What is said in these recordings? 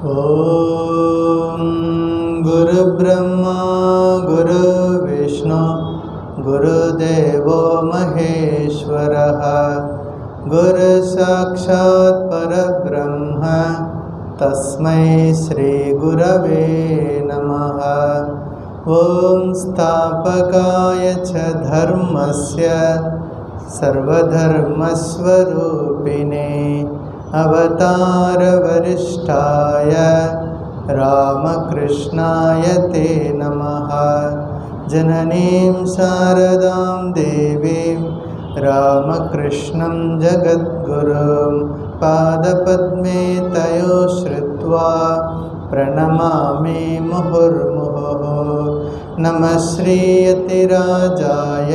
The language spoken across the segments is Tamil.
ॐ गुरुब्रह्मा गुरुविष्णु गुरुदेवो महेश्वरः गुरुसाक्षात् परब्रह्म तस्मै श्रीगुरवे नमः। ॐ स्थापकाय च धर्मस्य सर्वधर्मस्वरूपिणे अवतारवरिष्ठाय रामकृष्णाय ते नमः। जननीं शारदां देवीं रामकृष्णं जगद्गुरुं पादपद्मे तयो श्रुत्वा प्रणमामि मुहुर्मुहुः। नमः श्रीयतिराजाय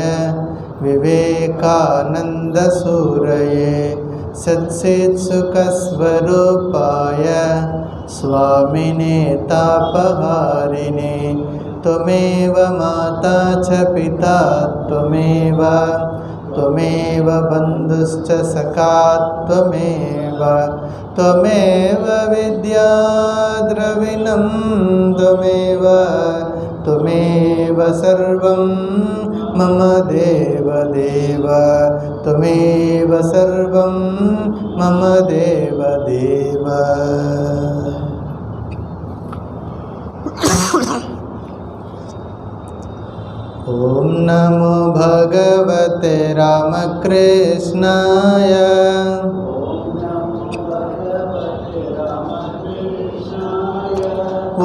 विवेकानन्दसूरये सच्चित्सुखस्वरूपाय स्वामिने तापहारिणे। त्वमेव माता च पिता त्वमेव बन्धुश्च सखा त्वमेव विद्या द्रविणं त्वमेव सर्वं मम देवदेव त्वमेव सर्वं मम देवदेव। ॐ नमो भगवते रामकृष्णाय। ॐ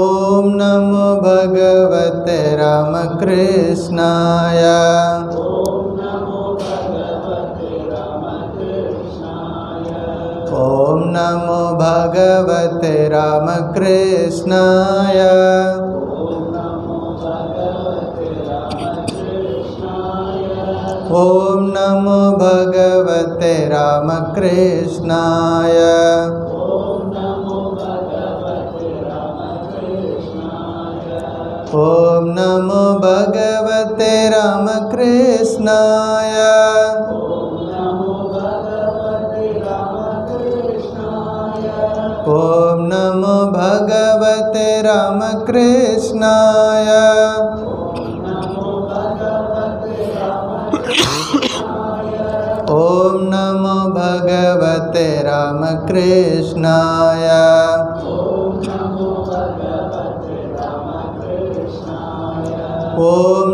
नमो भगवते रामकृष्णाय। ॐ नमो भगवते रामकृष्णाय। ॐ नमो भगवते रामकृष्णाय। ॐ नमो भगवते रामकृष्णाय। ॐ नमो भगवते रामकृष्णाय। ॐ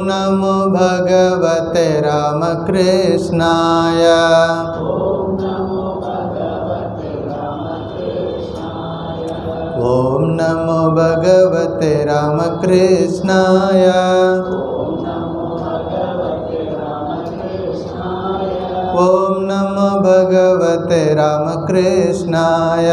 नमो भगवते रामकृष्णाय। ॐ नमो भगवते रामकृष्णाय। ॐ नमो भगवते रामकृष्णाय।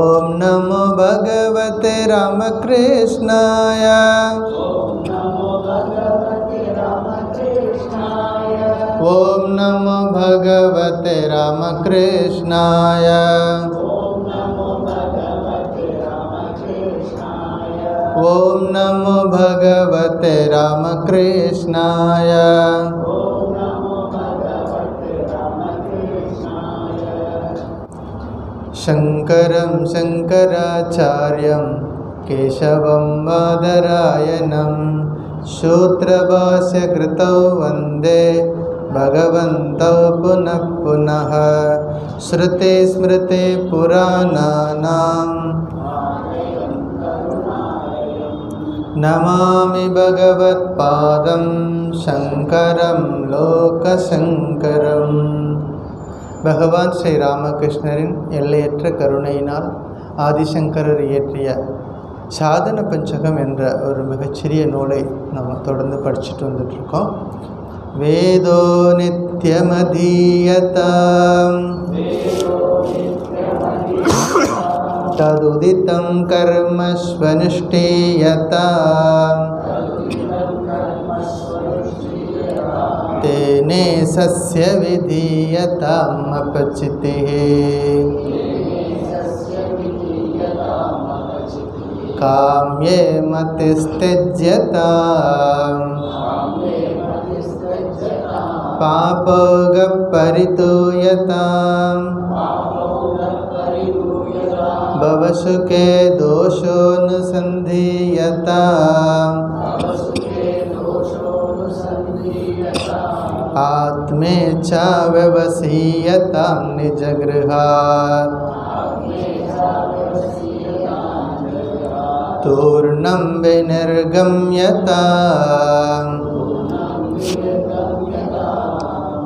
ॐ नमो भगवते रामकृष्णाय। ॐ नमो भगवते रामकृष्णाय। ॐ नमो भगवते रामकृष्णाय। ॐ नमो भगवते रामकृष्णाय। शङ्करं शङ्कराचार्यं केशवं बादरायणं सूत्रभाष्यकृतौ वन्दे भगवन्तौ पुनः पुनः। श्रुतिस्मृतिपुराणानाम् नमामि भगवत्पादं शङ्करं लोकशङ्करम्। பகவான் ஸ்ரீ ராமகிருஷ்ணரின் எல்லையற்ற கருணையினால் ஆதிசங்கரர் இயற்றிய சாதன பஞ்சகம் என்ற ஒரு மிகச்சிறிய நூலை நம்ம தொடர்ந்து படிச்சுட்டு வந்துட்ருக்கோம். வேதோ நித்யமதீயதாம் ததுதிதம் கர்மஸ்வனுஷ்டீயதாம் तेने सस्य विधीयताम् अपचितिः। काम्ये मतिस्त्यज्यताम् पापोगपरितूयताम् भवसुखे दोषोऽनुसन्धीयताम् आत्मेच्छा व्यवसीयतां निजगृहात् तूर्णं विनिर्गम्यताम्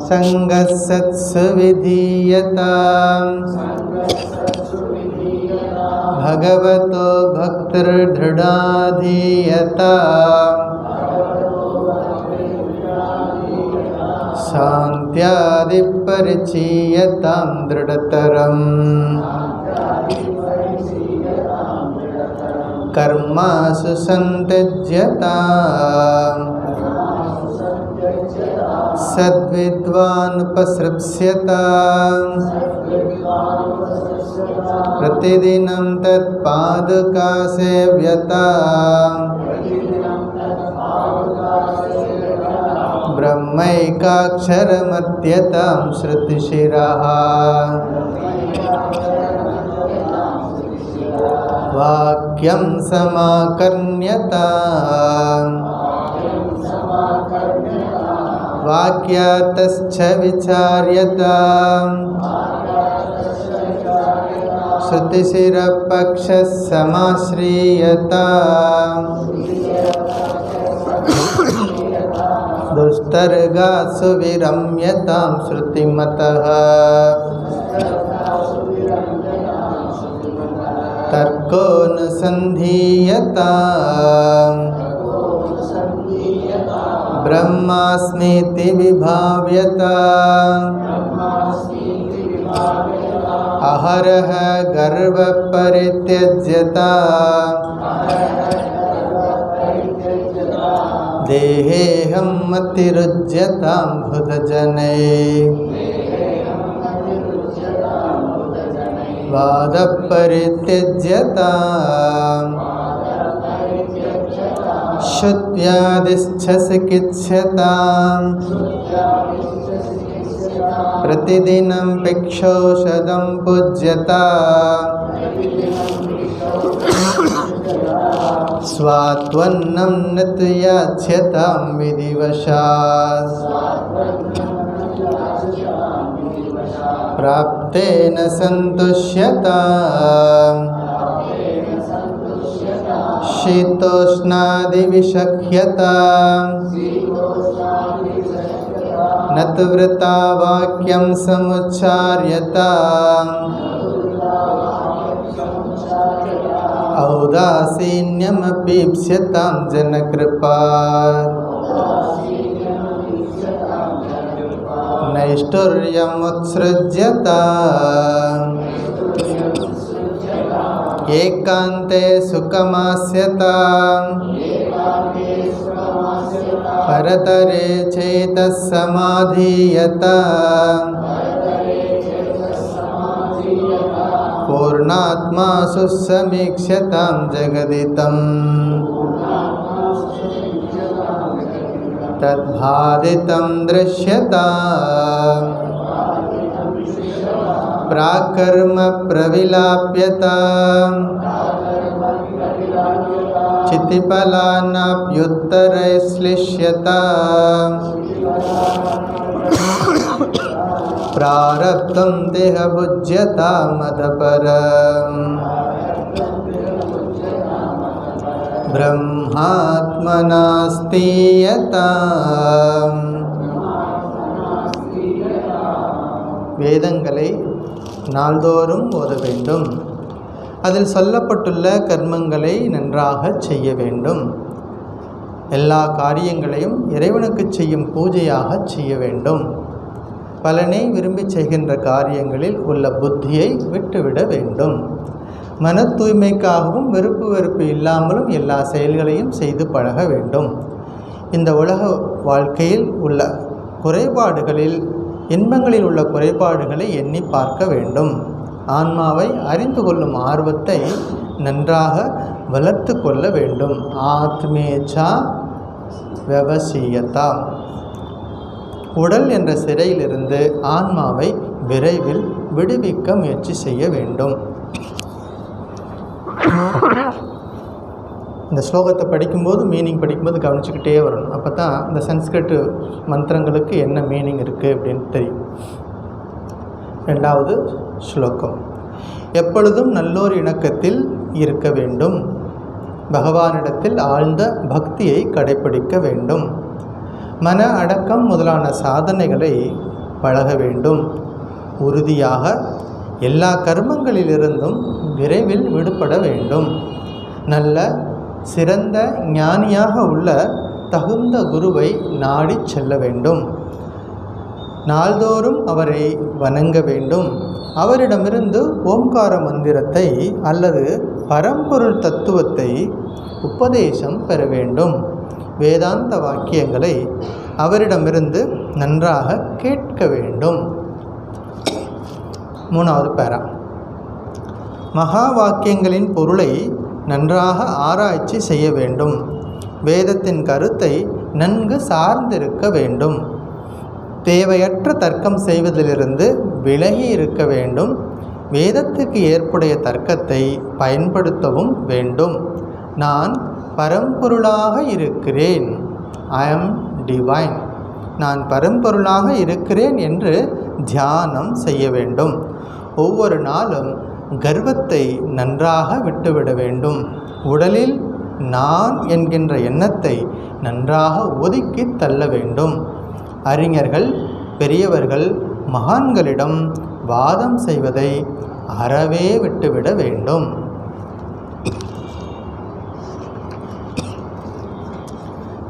संगसत्सु विधीयताम् भगवतो भक्तिर्दृढाधीयताम् शान्त्यादिपरिचीयतां दृढतरम् कर्मासु सन्त्यज्यताम् सद्विद्वानुपसृप्स्यताम् प्रतिदिनं तत्पादुकासेव्यताम् ब्रह्मैकाक्षरमत्यतां श्रुतिशिरः वाक्यं समाकर्ण्यताम् वाक्यातश्च विचार्यताम् श्रुतिशिरपक्षः समाश्रीयताम् दुष्टर्गासु विरम्यतां श्रुतिमतः तर्कोऽनुसन्धीयताम् ब्रह्मास्मीति विभाव्यताम् अहरः गर्वपरित्यज्यताम् देहेऽहं मतिरुज्यतां बुधजनैः वादपरित्यज्यताम् श्रुत्यादिश्च चिकित्स्यताम् प्रतिदिनं भिक्षौषधं पूज्यताम् स्वात्वन्नं न तु याच्यतां विधिवशात् प्राप्तेन सन्तुष्यताम् शीतोष्णादिविषह्यताम् न तु वृथा वाक्यं समुच्चार्यताम् औदासीन्यमपीप्स्यतां जनकृपात् नैष्ठुर्यमुत्सृज्यताम् एकान्ते सुखमास्यताम् परतरे चेतः समाधीयताम् पूर्णात्मासु समीक्ष्यतां जगदितं तद्भादितं दृश्यताम् प्राकर्म प्रविलाप्यताम् चितिफलानाप्युत्तरैश्लिष्यताम् प्रारब्धं देहभुज्यतामदपरम् ब्रह्मात्मनास्तीयताम् வேதங்களை நாள்தோறும் ஓத வேண்டும். அதில் சொல்லப்பட்டுள்ள கர்மங்களை நன்றாக செய்ய வேண்டும். எல்லா காரியங்களையும் இறைவனுக்கு செய்யும் பூஜையாக செய்ய வேண்டும். பலனை விரும்பி செய்கின்ற காரியங்களில் உள்ள புத்தியை விட்டுவிட வேண்டும். மன தூய்மைக்காகவும் வெறுப்பு இல்லாமலும் எல்லா செயல்களையும் செய்து பழக வேண்டும். இந்த உலக வாழ்க்கையில் உள்ள குறைபாடுகளில், இன்பங்களில் உள்ள குறைபாடுகளை எண்ணி பார்க்க வேண்டும். ஆன்மாவை அறிந்து கொள்ளும் ஆர்வத்தை நன்றாக வளர்த்து கொள்ள வேண்டும். ஆத்மேச்சா விவசீயதா. உடல் என்ற சிறையிலிருந்து ஆன்மாவை விரைவில் விடுவிக்க முயற்சி செய்ய வேண்டும். இந்த ஸ்லோகத்தை படிக்கும்போது மீனிங் படிக்கும்போது கவனிச்சுக்கிட்டே வரணும். அப்போ தான் இந்த சன்ஸ்கிரிட் மந்திரங்களுக்கு என்ன மீனிங் இருக்குது அப்படின்னு தெரியும். 2வது ஸ்லோகம். எப்பொழுதும் நல்லோர் இணக்கத்தில் இருக்க வேண்டும். பகவானிடத்தில் ஆழ்ந்த பக்தியை கடைப்பிடிக்க வேண்டும். மன அடக்கம் முதலான சாதனைகளை பழக வேண்டும். உறுதியாக எல்லா கர்மங்களிலிருந்தும் விரைவில் விடுபட வேண்டும். நல்ல சிறந்த ஞானியாக உள்ள தகுந்த குருவை நாடி செல்ல வேண்டும். நாள்தோறும் அவரை வணங்க வேண்டும். அவரிடமிருந்து ஓம்கார மந்திரத்தை அல்லது பரம்பொருள் தத்துவத்தை உபதேசம் பெற வேண்டும். வேதாந்த வாக்கியங்களை அவரிடமிருந்து நன்றாக கேட்க வேண்டும். 3வது பேரா. மகா வாக்கியங்களின் பொருளை நன்றாக ஆராய்ச்சி செய்ய வேண்டும். வேதத்தின் கருத்தை நன்கு சார்ந்திருக்க வேண்டும். தேவையற்ற தர்க்கம் செய்வதிலிருந்து விலகி இருக்க வேண்டும். வேதத்துக்கு ஏற்புடைய தர்க்கத்தை பயன்படுத்தவும் வேண்டும். நான் பரம்பொருளாக இருக்கிறேன், ஐ ஆம் டிவைன், நான் பரம்பொருளாக இருக்கிறேன் என்று தியானம் செய்ய வேண்டும். ஒவ்வொரு நாளும் கர்வத்தை நன்றாக விட்டுவிட வேண்டும். உடலில் நான் என்கின்ற எண்ணத்தை நன்றாக ஒதுக்கி தள்ள வேண்டும். அறிஞர்கள், பெரியவர்கள், மகான்களிடம் வாதம் செய்வதை அறவே விட்டுவிட வேண்டும்.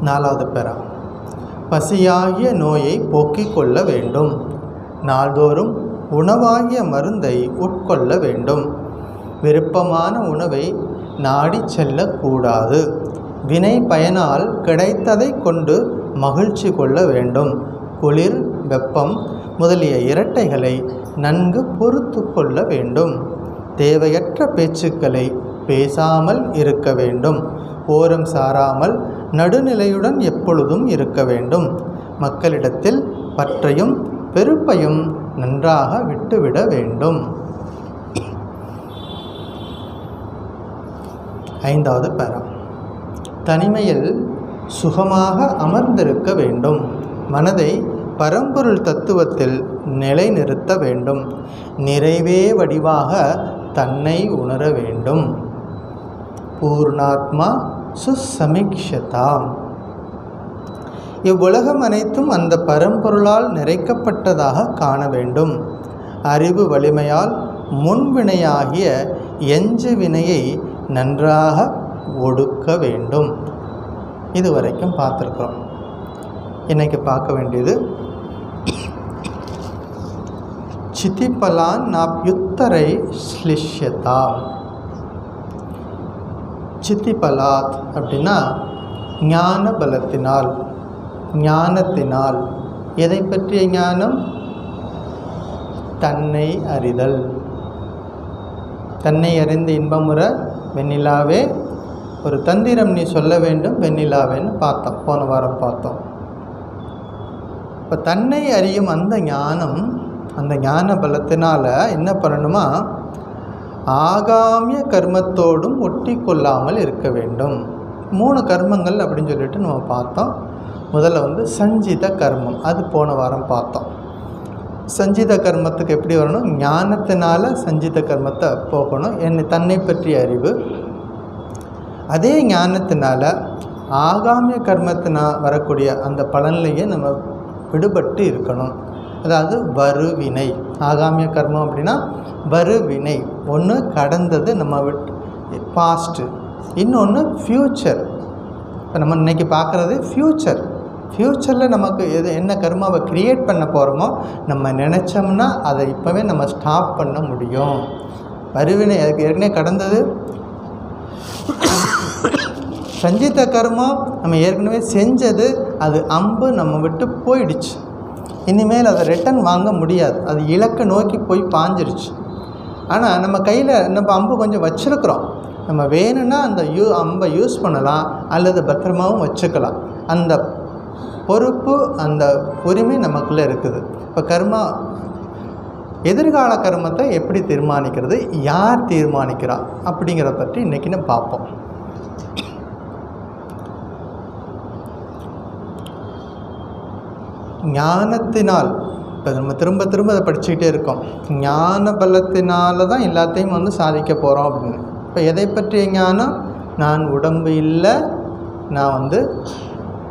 4வது பேரா. பசியாகிய நோயை போக்கிக் கொள்ள வேண்டும். நாள்தோறும் உணவாகிய மருந்தை உட்கொள்ள வேண்டும். விருப்பமான உணவை நாடி செல்லக்கூடாது. வினை பயனால் கிடைத்ததை கொண்டு மகிழ்ச்சி கொள்ள வேண்டும். குளிர், வெப்பம் முதலிய இரட்டைகளை நன்கு பொறுத்து கொள்ள வேண்டும். தேவையற்ற பேச்சுக்களை பேசாமல் இருக்க வேண்டும். ஓரம் சாராமல் நடுநிலையுடன் எப்பொழுதும் இருக்க வேண்டும். மக்களிடத்தில் பற்றையும் வெறுப்பையும் நன்றாக விட்டுவிட வேண்டும். 5வது பேரா. தனிமையில் சுகமாக அமர்ந்திருக்க வேண்டும். மனதை பரம்பொருள் தத்துவத்தில் நிலைநிறுத்த வேண்டும். நிறைவே வடிவாக தன்னை உணர வேண்டும். பூர்ணாத்மா சுசமீக்ஷதாம். இவ்வுலகம் அனைத்தும் அந்த பரம்பொருளால் நிறைக்கப்பட்டதாக காண வேண்டும். அறிவு வலிமையால் முன்வினையாகிய எஞ்சு வினையை நன்றாக ஒடுக்க வேண்டும். இதுவரைக்கும் பார்த்துருக்கிறோம். இன்றைக்கி பார்க்க வேண்டியது சித்திபலான் நாப்யுத்தரை ஸ்லிஷ்யதா. சித்திபலாத் அப்படின்னா ஞான பலத்தினால், ஞானத்தினால். எதை பற்றிய ஞானம்? தன்னை அறிதல். தன்னை அறிந்து இன்பமுற வெண்ணிலாவே ஒரு தந்திரம் நீ சொல்ல வேண்டும் வெண்ணிலாவேன்னு பார்த்தோம், போன வாரம் பார்த்தோம். இப்போ தன்னை அறியும் அந்த ஞானம், அந்த ஞான பலத்தினால் என்ன பண்ணணுமா? ஆகாமிய கர்மத்தோடும் ஒட்டி கொள்ளாமல் இருக்க வேண்டும். 3 கர்மங்கள் அப்படின்னு சொல்லிட்டு நம்ம பார்த்தோம். முதல்ல சஞ்சித கர்மம், அது போன வாரம் பார்த்தோம். சஞ்சித கர்மத்துக்கு எப்படி வரணும்? ஞானத்தினால சஞ்சித கர்மத்தை போகணும். தன்னை பற்றிய அறிவு. அதே ஞானத்தினால ஆகாமிய கர்மத்தினால் வரக்கூடிய அந்த பலன்லையே நம்ம விடுபட்டு இருக்கணும். அதாவது வருவினை. ஆகாமிய கர்மம் அப்படின்னா வருவினை. ஒன்று கடந்தது, நம்ம பாஸ்ட்டு, இன்னொன்று ஃப்யூச்சர். இப்போ நம்ம இன்றைக்கி பார்க்குறது ஃப்யூச்சர். ஃப்யூச்சரில் நமக்கு என்ன கர்மாவை க்ரியேட் பண்ண போகிறோமோ நம்ம நினச்சோம்னா அதை இப்போவே நம்ம ஸ்டாப் பண்ண முடியும். வருவினை அதுக்கு ஏற்கனவே கடந்தது. சஞ்சித கர்மம் நம்ம ஏற்கனவே செஞ்சது, அது அம்பு நம்ம விட்டு போயிடுச்சு. இனிமேல் அதை ரிட்டன் வாங்க முடியாது. அது இலக்கை நோக்கி போய் பாஞ்சிருச்சு. ஆனால் நம்ம கையில் நம்ம அம்பு கொஞ்சம் வச்சுருக்குறோம். நம்ம வேணும்னா அந்த அம்பை யூஸ் பண்ணலாம், அல்லது பத்திரமாகவும் வச்சுக்கலாம். அந்த பொறுப்பு, அந்த உரிமை நமக்குள்ளே இருக்குது. இப்போ கர்மா, எதிர்கால கர்மத்தை எப்படி தீர்மானிக்கிறது, யார் தீர்மானிக்கிறா அப்படிங்கிறத பற்றி இன்றைக்கி நம்ம பார்ப்போம். ஞானத்தினால், இப்போ நம்ம திரும்ப திரும்ப அதை படிச்சுக்கிட்டே இருக்கோம், ஞான பலத்தினால தான் எல்லாத்தையும் வந்து சாதிக்க போகிறோம் அப்படின்னு. இப்போ எதை பற்றிய ஞானம்? நான் உடம்பு இல்லை, நான் வந்து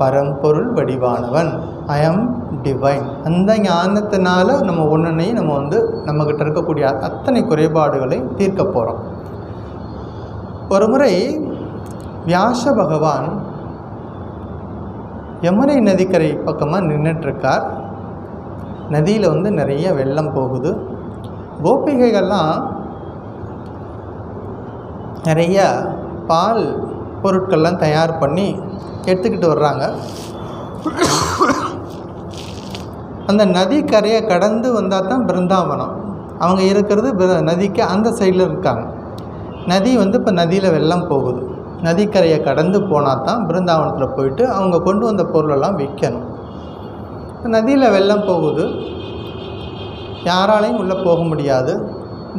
பரம்பொருள் வடிவானவன், ஐ ஆம் டிவைன். அந்த ஞானத்தினால நம்ம ஒன்றையும் நம்ம வந்து நம்மக்கிட்ட இருக்கக்கூடிய அத்தனை குறைபாடுகளை தீர்க்க போகிறோம். ஒரு முறை வியாச பகவான் யமுனை நதிக்கரை பக்கமாக நின்றுட்டுருக்கார். நதியில் வந்து நிறைய வெள்ளம் போகுது. கோபிகைகள்லாம் நிறைய பால் பொருட்கள்லாம் தயார் பண்ணி எடுத்துக்கிட்டு வர்றாங்க. அந்த நதிக்கரையை கடந்து வந்தால் தான் பிருந்தாவனம். அவங்க இருக்கிறது நதிக்கு அந்த சைடில் இருக்காங்க. நதி வந்து இப்போ நதியில் வெள்ளம் போகுது. நதிக்கரையை கடந்து போனால் தான் பிருந்தாவனத்தில் போயிட்டு அவங்க கொண்டு வந்த பொருளெல்லாம் விற்கணும். நதியில் வெள்ளம் போகுது, யாராலையும் உள்ளே போக முடியாது.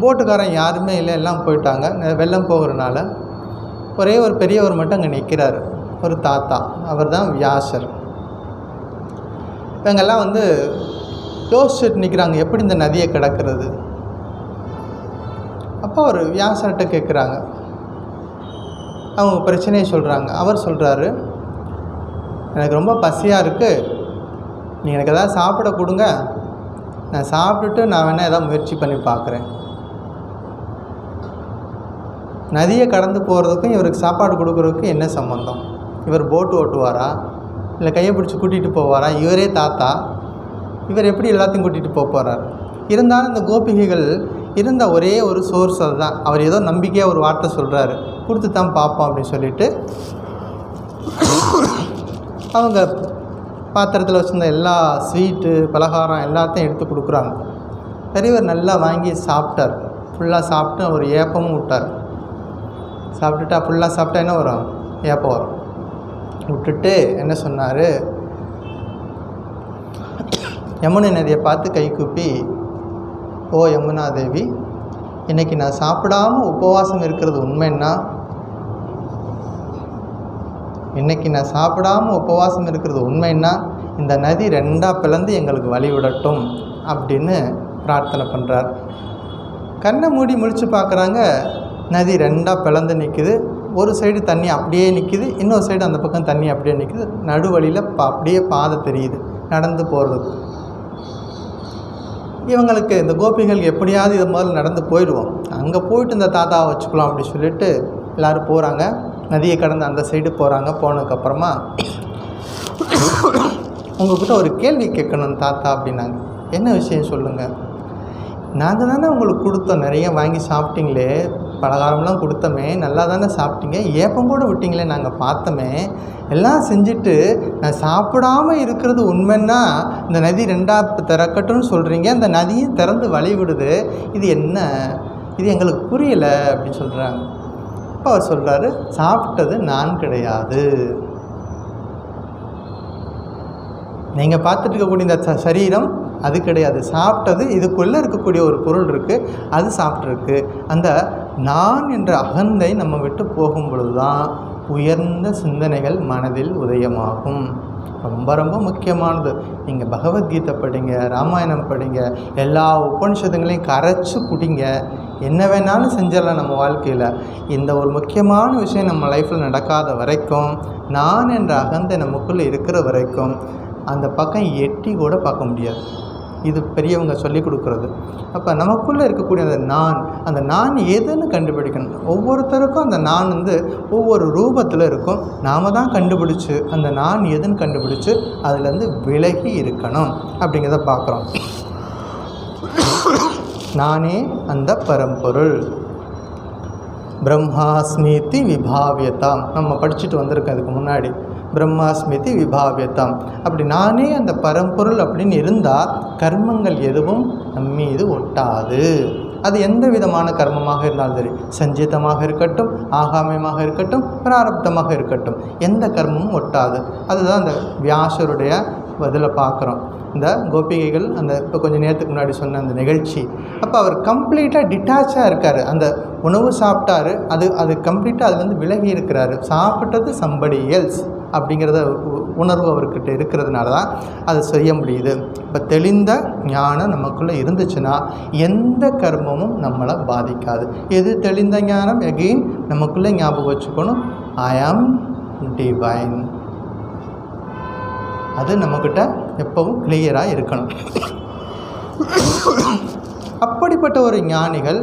போட்டுக்காரன் யாருமே இல்லை, எல்லாம் போயிட்டாங்க. வெள்ளம் போகிறனால ஒரே ஒரு பெரியவர் மட்டும் அங்கே நிற்கிறார், ஒரு தாத்தா. அவர் தான் வியாசர். இவங்கெல்லாம் வந்து யோசிச்சுட்டு நிற்கிறாங்க, எப்படி இந்த நதியை கிடக்கிறது. அப்போ அவர் வியாசர்கிட்ட கேட்குறாங்க, அவங்க பிரச்சனையை சொல்கிறாங்க. அவர் சொல்கிறாரு, எனக்கு ரொம்ப பசியாக இருக்குது, நீங்கள் எனக்கு எதாவது சாப்பிட கொடுங்க, நான் சாப்பிட்டுட்டு நான் வேணால் எதாவது முயற்சி பண்ணி பார்க்குறேன். நதியை கடந்து போகிறதுக்கும் இவருக்கு சாப்பாடு கொடுக்குறதுக்கும் என்ன சம்மந்தம்? இவர் போட்டு ஓட்டுவாரா, இல்லை கையை பிடிச்சி கூட்டிகிட்டு போவாரா? இவரே தாத்தா, இவர் எப்படி எல்லாத்தையும் கூட்டிகிட்டு போகிறார்? இருந்தாலும் இந்த கோபிகைகள் இருந்த ஒரே ஒரு சோர்ஸ் அதுதான். அவர் ஏதோ நம்பிக்கையாக ஒரு வார்த்தை சொல்கிறாரு, கொடுத்து தான் பார்ப்போம் அப்படின்னு சொல்லிட்டு அவங்க பாத்திரத்தில் வச்சுருந்த எல்லா ஸ்வீட்டு பலகாரம் எல்லாத்தையும் எடுத்து கொடுக்குறாங்க. பெரியவர் நல்லா வாங்கி சாப்பிட்டார். ஃபுல்லாக சாப்பிட்டு ஒரு ஏப்பமும் விட்டார். சாப்பிட்டுட்டா ஃபுல்லாக சாப்பிட்டா என்ன வரும்? ஏப்பம் வரும். விட்டுட்டு என்ன சொன்னார், யமுனை நதியை பார்த்து கை கூப்பி, ஓ யமுனா தேவி, இன்றைக்கி நான் சாப்பிடாமல் உபவாசம் இருக்கிறது உண்மைன்னா, இன்றைக்கி நான் சாப்பிடாமல் உபவாசம் இருக்கிறது உண்மைன்னா இந்த நதி ரெண்டாக பிளந்து எங்களுக்கு வழி விடட்டும் அப்படின்னு பிரார்த்தனை பண்ணுறார். கண்ணை மூடி முழித்து பார்க்குறாங்க, நதி ரெண்டாக பிளந்து நிற்குது. ஒரு சைடு தண்ணி அப்படியே நிற்கிது, இன்னொரு சைடு அந்த பக்கம் தண்ணி அப்படியே நிற்கிது. நடுவழியில் அப்படியே பாதை தெரியுது நடந்து போகிறதுக்கு. இவங்களுக்கு இந்த கோபிகள் எப்படியாவது இது முதல்ல நடந்து போயிடுவோம், அங்கே போயிட்டு இந்த தாத்தாவை வச்சுக்கலாம் அப்படி சொல்லிட்டு எல்லோரும் போகிறாங்க. நதியை கடந்து அந்த சைடு போகிறாங்க. போனதுக்கப்புறமா உங்கள்கிட்ட ஒரு கேள்வி கேட்கணும் தாத்தா அப்படின்னாங்க. என்ன விஷயம் சொல்லுங்கள். நாங்கள் தானே உங்களுக்கு கொடுத்தோம், நிறைய வாங்கி சாப்பிட்டீங்களே, பலகாரம்லாம் கொடுத்தோமே, நல்லா தானே சாப்பிட்டீங்க, ஏப்பம் கூட விட்டீங்களே, நாங்கள் பார்த்தோமே, எல்லாம் செஞ்சுட்டு நான் சாப்பிடாமல் இருக்கிறது உண்மைன்னா இந்த நதி ரெண்டாக திறக்கட்டும்னு சொல்கிறீங்க, அந்த நதியும் திறந்து வழி விடுது, இது என்ன, இது எங்களுக்கு புரியலை அப்படின்னு சொல்கிறாங்க. அப்போ அவர் சொல்கிறாரு, சாப்பிட்டது நான் கிடையாது, நீங்கள் பார்த்துட்டு இருக்கக்கூடிய இந்த சரீரம் அது கிடையாது, சாப்பிட்டது இதுக்குள்ளே இருக்கக்கூடிய ஒரு பொருள் இருக்குது, அது சாப்பிட்ருக்கு. அந்த நான் என்ற அகந்தை நம்ம விட்டு போகும் பொழுது தான் உயர்ந்த சிந்தனைகள் மனதில் உதயமாகும். ரொம்ப ரொம்ப முக்கியமானது. நீங்கள் பகவத்கீதை படிங்க, ராமாயணம் படிங்க, எல்லா உபனிஷத்துங்களையும் கரைச்சி குடிங்க, என்ன வேணாலும் செஞ்சிடலாம் நம்ம வாழ்க்கையில். இந்த ஒரு முக்கியமான விஷயம் நம்ம லைஃப்பில் நடக்காத வரைக்கும், நான் என்ற அகந்தை நமக்குள்ளே இருக்கிற வரைக்கும் அந்த பக்கம் எட்டி கூட பார்க்க முடியாது. இது பெரியவங்க சொல்லிக் கொடுக்குறது. அப்போ நமக்குள்ளே இருக்கக்கூடிய அந்த நான் எதுன்னு கண்டுபிடிக்கணும். ஒவ்வொருத்தருக்கும் அந்த நான் வந்து ஒவ்வொரு ரூபத்தில் இருக்கும். நாம் தான் கண்டுபிடிச்சி அந்த நான் எதுன்னு கண்டுபிடிச்சி அதுலேருந்து விலகி இருக்கணும் அப்படிங்கிறத பார்க்குறோம். நானே அந்த பரம்பொருள், பிரம்மாஸ்மிதி விபாவியதாம் நம்ம படிச்சுட்டு வந்திருக்கோம் அதுக்கு முன்னாடி. பிரம்மாஸ்மிதி விபாவியதாம், அப்படி நானே அந்த பரம்பொருள் அப்படின்னு இருந்தால் கர்மங்கள் எதுவும் நம்மீது ஒட்டாது அது எந்த விதமான கர்மமாக இருந்தாலும் சரி, சஞ்சிதமாக இருக்கட்டும், ஆகாமியமாக இருக்கட்டும், பிராரப்தமாக இருக்கட்டும், எந்த கர்மமும் ஒட்டாது. அதுதான் அந்த வியாசருடைய இதில் பார்க்குறோம். இந்த கோபிகைகள் அந்த இப்போ கொஞ்சம் நேரத்துக்கு முன்னாடி சொன்ன அந்த நிகழ்ச்சி, அப்போ அவர் கம்ப்ளீட்டாக டிட்டாச்சாக இருக்கார். அந்த உணவு சாப்பிட்டாரு, அது கம்ப்ளீட்டாக அதுலேருந்து விலகி இருக்கிறாரு. சாப்பிட்டது சம்படி எல்ஸ் அப்படிங்கிறத உணர்வு அவர்கிட்ட இருக்கிறதுனால தான் அதை செய்ய முடியுது. இப்போ தெளிந்த ஞானம் நமக்குள்ளே இருந்துச்சுன்னா எந்த கர்மமும் நம்மளை பாதிக்காது. எது தெளிந்த ஞானம்? எகெயின் நமக்குள்ளே ஞாபகம் வச்சுக்கணும், ஐ ஆம் டிவைன். அது நம்மக்கிட்ட எப்பவும் கிளியராக இருக்கணும். அப்படிப்பட்ட ஒரு ஞானிகள்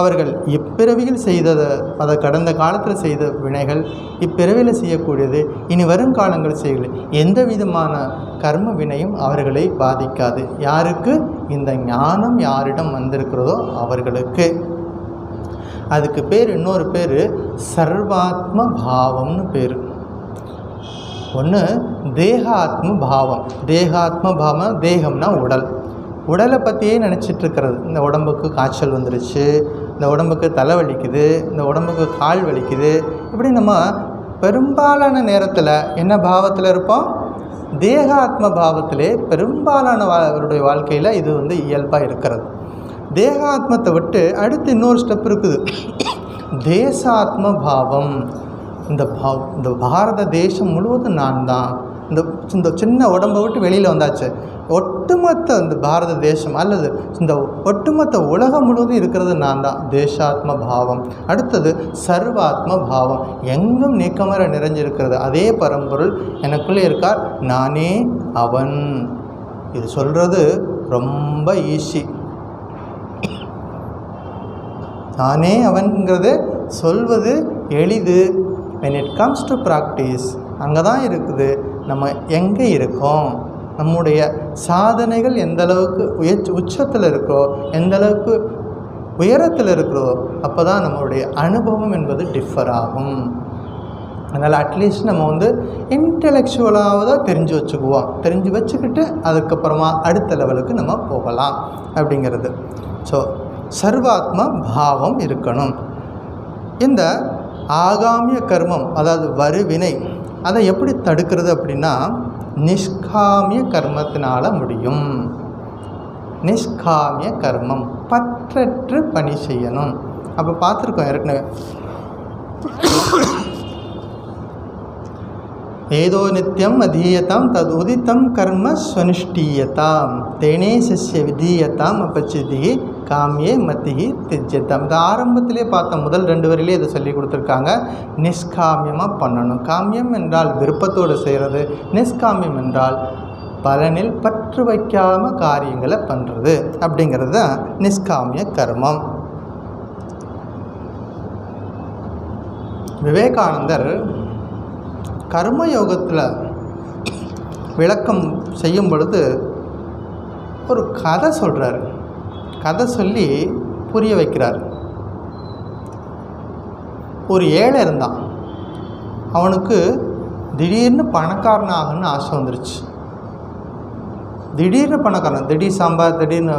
அவர்கள் இப்பிறவியில் செய்ததை, அதை கடந்த காலத்தில் செய்த வினைகள் இப்பிறவியில் செய்யக்கூடியது, இனி வருங்காலங்கள் செய்யலை, எந்த விதமான கர்ம வினையும் அவர்களை பாதிக்காது. யாருக்கு? இந்த ஞானம் யாரிடம் வந்திருக்கிறதோ அவர்களுக்கு. அதுக்கு பேர், இன்னொரு பேர் சர்வாத்ம பாவம்னு பேர். ஒன்று தேகாத்ம பாவம். தேகாத்ம பாவம், தேகம்னா உடல். உடலை பற்றியே நினச்சிட்ருக்கிறது. இந்த உடம்புக்கு காய்ச்சல் வந்துருச்சு, இந்த உடம்புக்கு தலை வலிக்குது, இந்த உடம்புக்கு கால் வலிக்குது. இப்படி நம்ம பெரும்பாலான நேரத்தில் என்ன பாவத்தில் இருப்போம்? தேகாத்ம பாவத்திலே பெரும்பாலானவருடைய வாழ்க்கையில் இது இயல்பாக இருக்கிறது. தேகாத்மத்தை விட்டு அடுத்து இன்னொரு ஸ்டெப் இருக்குது, தேசாத்ம பாவம். இந்த பாரத தேசம் முழுவதும் நான் தான். இந்த சின்ன உடம்பை விட்டு வெளியில் வந்தாச்சு, ஒட்டுமொத்த இந்த பாரத தேசம் அல்லது இந்த ஒட்டுமொத்த உலகம் முழுவதும் இருக்கிறது நான் தான். தேசாத்ம பாவம். அடுத்தது சர்வாத்ம பாவம், எங்கும் நீக்கமர நிறைஞ்சிருக்கிறது. அதே பரம்பொருள் எனக்குள்ளே இருக்கார், நானே அவன். இது சொல்கிறது ரொம்ப ஈஸி. நானே அவன்கிறது சொல்வது எளிது. when it comes to practice, அங்கே தான் இருக்குது நம்ம எங்கே இருக்கோம், நம்முடைய சாதனைகள் எந்த அளவுக்கு உச்சத்தில் இருக்கிறோ, எந்த அளவுக்கு உயரத்தில் இருக்கிறோ, அப்போ தான் நம்மளுடைய அனுபவம் என்பது டிஃபர் ஆகும். அதனால் அட்லீஸ்ட் நம்ம இன்டெலெக்சுவலாக தெரிஞ்சு வச்சுக்குவோம். தெரிஞ்சு வச்சுக்கிட்டு அதுக்கப்புறமா அடுத்த லெவலுக்கு நம்ம போகலாம் அப்படிங்கிறது. ஸோ சர்வாத்ம பாவம் இருக்கணும். இந்த ஆகாமிய கர்மம், அதாவது வருவினை, அதை எப்படி தடுக்கிறது அப்படின்னா நிஷ்காமிய கர்மத்தினால முடியும். நிஷ்காமிய கர்மம், பற்றற்று பணி செய்யணும். அப்போ பார்த்துருக்கோம் ஏற்கனவே, ஏதோ நித்தியம் அதீயதாம் தது உதித்தம் கர்ம ஸ்வனுஷ்டீயதாம் தேனே சிஷ்ய விதீயதாம் அப்பச்சிதி காமியே மத்திகி திஜ்யதாம். இந்த ஆரம்பத்திலே பார்த்த முதல் 2 வரியிலே இதை சொல்லி கொடுத்துருக்காங்க. நிஷ்காமியமாக பண்ணணும். காமியம் என்றால் விருப்பத்தோடு செய்கிறது, நிஷ்காமியம் என்றால் பலனில் பற்று வைக்காமல் காரியங்களை பண்ணுறது அப்படிங்கிறது தான் நிஷ்காமிய கர்மம். விவேகானந்தர் கர்மயோகத்தில் விளக்கம் செய்யும் பொழுது ஒரு கதை சொல்கிறார். கதை சொல்லி புரிய வைக்கிறார். ஒரு ஏழை இருந்தான், அவனுக்கு திடீர்னு பணக்காரன் ஆகணும்னு ஆசை வந்துருச்சு. திடீர்னு பணக்காரன், திடீர் சாம்பார், திடீர்னு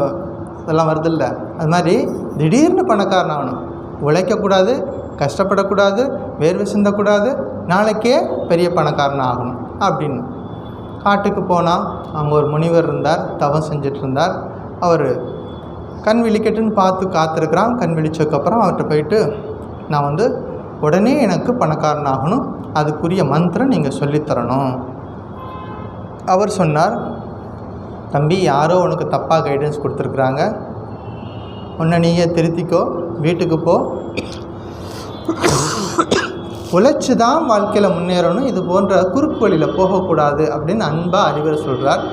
இதெல்லாம் வருதில்ல, அது மாதிரி திடீர்னு பணக்காரன் ஆகணும். உழைக்கக்கூடாது, கஷ்டப்படக்கூடாது, வேர்வை சிந்தக்கூடாது, நாளைக்கே பெரிய பணக்காரன் ஆகணும் அப்படின்னு காட்டுக்கு போனால் அங்கே ஒரு முனிவர் இருந்தார், தவம் செஞ்சிட்டு இருந்தார். அவர் கண் விழிக்கட்டுன்னு பார்த்து காத்திருக்கிறான். கண் விழிச்சதுக்கப்புறம் அவர்கிட்ட போயிட்டு, நான் உடனே எனக்கு பணக்காரன் ஆகணும், அதுக்குரிய மந்திரம் நீங்கள் சொல்லித்தரணும். அவர் சொன்னார், தம்பி, யாரோ உனக்கு தப்பாக கைடன்ஸ் கொடுத்துருக்குறாங்க, உன்னை நீயே திருத்திக்கோ, வீட்டுக்கு போ, உழைச்சி தான் வாழ்க்கையில் முன்னேறணும், இது போன்ற குறுக்கு வழியில் போகக்கூடாது அப்படின்னு அன்பாக அறிவுரை சொல்கிறார்.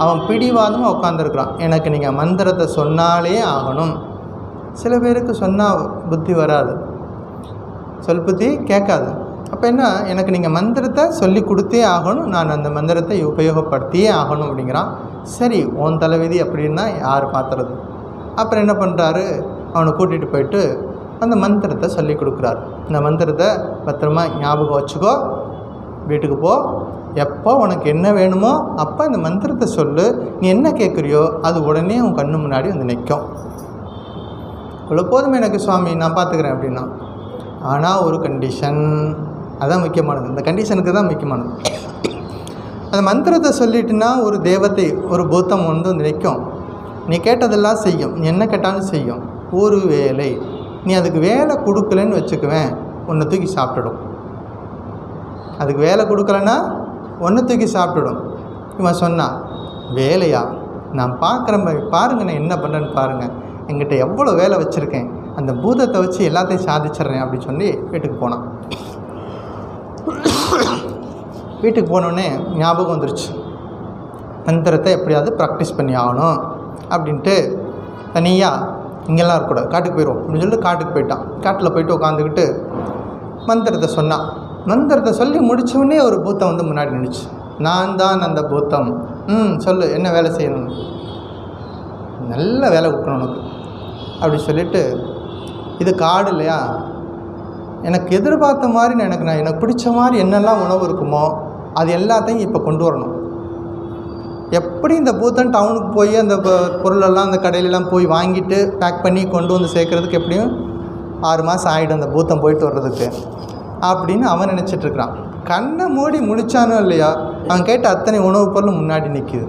அவன் பிடிவாதமாக உட்காந்துருக்குறான், எனக்கு நீங்கள் மந்திரத்தை சொன்னாலே ஆகணும். சில பேருக்கு சொன்னால் புத்தி வராது, சொல் புத்தி கேட்காது. அப்போ என்ன, எனக்கு நீங்கள் மந்திரத்தை சொல்லி கொடுத்தே ஆகணும், நான் அந்த மந்திரத்தை உபயோகப்படுத்தியே ஆகணும் அப்படிங்கிறான். சரி, உன் தலைவிதி அப்படின்னா யார் பார்த்துறது? அப்புறம் என்ன பண்ணுறாரு, அவனை கூட்டிகிட்டு போயிட்டு அந்த மந்திரத்தை சொல்லி கொடுக்குறாரு. இந்த மந்திரத்தை பத்திரமா ஞாபகம் வச்சுக்கோ, வீட்டுக்கு போ, எப்போ உனக்கு என்ன வேணுமோ அப்போ இந்த மந்திரத்தை சொல்லு, நீ என்ன கேட்குறியோ அது உடனே உன் கண்ணு முன்னாடி நிற்கும். இவ்வளோ போதும் எனக்கு சுவாமி, நான் பார்த்துக்கிறேன் அப்படின்னா. ஆனால் ஒரு கண்டிஷன், அதான் முக்கியமானது, இந்த கண்டிஷனுக்கு தான் முக்கியமானது. அந்த மந்திரத்தை சொல்லிட்டுனா ஒரு தேவத்தை, ஒரு பூத்தம் வந்து நிற்கும், நீ கேட்டதெல்லாம் செய்யும், நீ என்ன கேட்டாலும் செய்யும். ஒரு வேலை நீ அதுக்கு வேலை கொடுக்கலன்னு வச்சுக்குவேன், ஒன்றை தூக்கி சாப்பிட்டுடும். அதுக்கு வேலை கொடுக்கலன்னா ஒன்றை தூக்கி சாப்பிட்டுடும். இவன் சொன்னான், வேலையா, நான் பார்க்குறேன், பாருங்கள் நான் என்ன பண்ணுறேன்னு பாருங்கள், என்கிட்ட எவ்வளோ வேலை வச்சுருக்கேன், அந்த பூதத்தை வச்சு எல்லாத்தையும் சாதிச்சிட்றேன் அப்படின்னு சொல்லி வீட்டுக்கு போனான். வீட்டுக்கு போனோடனே ஞாபகம் வந்துருச்சு, மந்திரத்தை எப்படியாவது ப்ராக்டிஸ் பண்ணி ஆகணும் அப்படின்ட்டு தனியாக இங்கெல்லாம் இருக்கக்கூடாது, காட்டுக்கு போயிடுவோம் அப்படின்னு சொல்லிட்டு காட்டுக்கு போயிட்டான். காட்டில் போயிட்டு உட்காந்துக்கிட்டு மந்திரத்தை சொன்னான். மந்திரத்தை சொல்லி முடித்தோடனே ஒரு பூத்தம் வந்து முன்னாடி நின்றுச்சு. நான் தான் அந்த பூத்தம். சொல்லு, என்ன வேலை செய்யணும், நல்ல வேலை கொடுக்கணும் உனக்கு அப்படி சொல்லிவிட்டு, இது காடு இல்லையா, எனக்கு எதிர்பார்த்த மாதிரி எனக்கு பிடிச்ச மாதிரி என்னெல்லாம் உணவு இருக்குமோ அது எல்லாத்தையும் இப்போ கொண்டு வரணும். எப்படி இந்த பூத்தன் டவுனுக்கு போய் அந்த பொருளெல்லாம் அந்த கடையிலலாம் போய் வாங்கிட்டு பேக் பண்ணி கொண்டு வந்து சேர்க்குறதுக்கு எப்படியும் 6 மாதம் ஆகிடும் அந்த பூத்தம் போயிட்டு வர்றதுக்கு அப்படின்னு அவன் நினச்சிட்ருக்கிறான். கண்ணை மூடி முடித்தானோ இல்லையா, அவன் கேட்ட அத்தனை உணவுப் பொருளும் முன்னாடி நிற்கிது.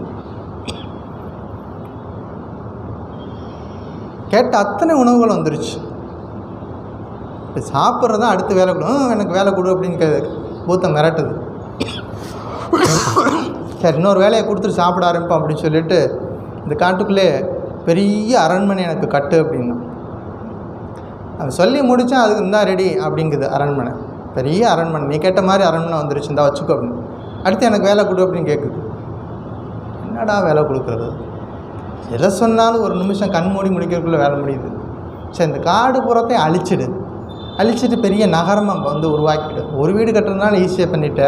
கேட்ட அத்தனை உணவுகள் வந்துருச்சு. இப்போ சாப்பிட்றதான் அடுத்த வேலை கொடு, எனக்கு வேலை கொடு அப்படின்னு பூத்தம் மிரட்டுது. சரி, இன்னொரு வேலையை கொடுத்துட்டு சாப்பிட ஆரம்பிப்போம் அப்படின்னு சொல்லிட்டு, இந்த காட்டுக்குள்ளே பெரிய அரண்மனை எனக்கு கட்டு அப்படின்னா. அது சொல்லி முடித்தா அதுக்கு இருந்தால் ரெடி அப்படிங்குது அரண்மனை, பெரிய அரண்மனை, நீ கேட்ட மாதிரி அரண்மனை வந்துருச்சு, இருந்தால் வச்சுக்கோ அப்படின்னு. அடுத்து எனக்கு வேலை கொடு அப்படின்னு கேட்குது. என்னடா வேலை கொடுக்குறது, எதை சொன்னாலும் ஒரு நிமிஷம் கண் மூடி முடிக்கிறதுக்குள்ளே வேலை முடியுது. சரி, இந்த காடு புறத்தை அழிச்சிட்டு பெரிய நகரமாக வந்து உருவாக்கிடு. ஒரு வீடு கட்டுறதுனால ஈஸியாக பண்ணிவிட்டு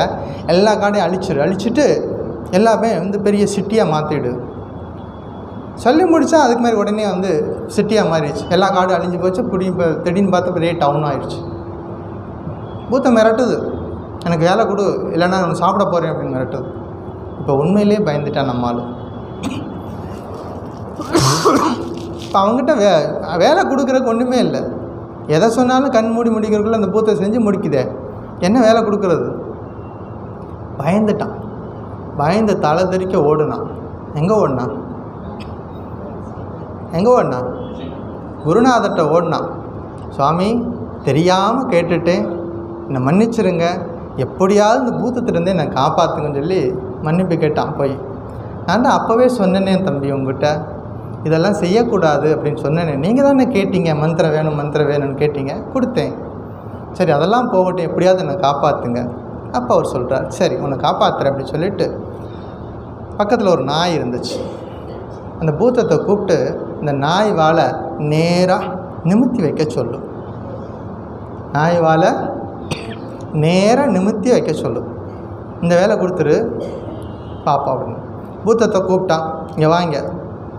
எல்லா காடையும் அழிச்சிட்டு எல்லாமே வந்து பெரிய சிட்டியாக மாற்றிடு. சொல்லி முடித்தா அதுக்கு மாதிரி உடனே வந்து சிட்டியாக மாறிடுச்சு. எல்லா காடும் அழிஞ்சு போச்சு. இப்போ திடீர்னு பார்த்தா பெரிய டவுன் ஆகிடுச்சு. பூத்தம் மிரட்டுது, எனக்கு வேலை கொடு இல்லைன்னா நான் சாப்பிட போகிறேன் அப்படின்னு மிரட்டுது. இப்போ உண்மையிலே பயந்துட்டான் நம்மால். இப்போ அவங்ககிட்ட வேலை கொடுக்குறதுக்கு ஒன்றுமே இல்லை. எதை சொன்னாலும் கண் மூடி முடிக்கிறதுக்குள்ள அந்த பூத்தை செஞ்சு முடிக்குதே, என்ன வேலை கொடுக்குறது? பயந்துட்டான். பயந்து தலை தெறிக்க ஓடுனான். எங்கே ஓடினான்? குருநாதர்கிட்ட ஓடினான். சுவாமி, தெரியாமல் கேட்டுட்டேன், என்னை மன்னிச்சிருங்க, எப்படியாவது இந்த பூத்தத்திலேருந்தே நான் காப்பாற்றுங்கன்னு சொல்லி மன்னிப்பு கேட்டான். போய் நான் தான் அப்போவே சொன்னேனே தம்பி, உங்ககிட்ட இதெல்லாம் செய்யக்கூடாது அப்படின்னு சொன்னேனே, நீங்கள் தானே கேட்டீங்க, மந்திரம் வேணும்னு கேட்டீங்க, கொடுத்தேன். சரி, அதெல்லாம் போகட்டும், எப்படியாவது என்னை காப்பாற்றுங்க. அப்போ அவர் சொல்கிறார், சரி உன்னை காப்பாற்றுறேன் அப்படின்னு சொல்லிவிட்டு, பக்கத்தில் ஒரு நாய் இருந்துச்சு. அந்த பூத்தத்தை கூப்பிட்டு இந்த நாய் வாழை நேராக நிமித்தி வைக்க சொல்லு. நாய் வாழை நேராக நிமித்தி வைக்க சொல்லு. இந்த வேலை கொடுத்துரு பாப்பா அப்படின்னு. பூத்தத்தை கூப்பிட்டான், இங்கே வாங்க,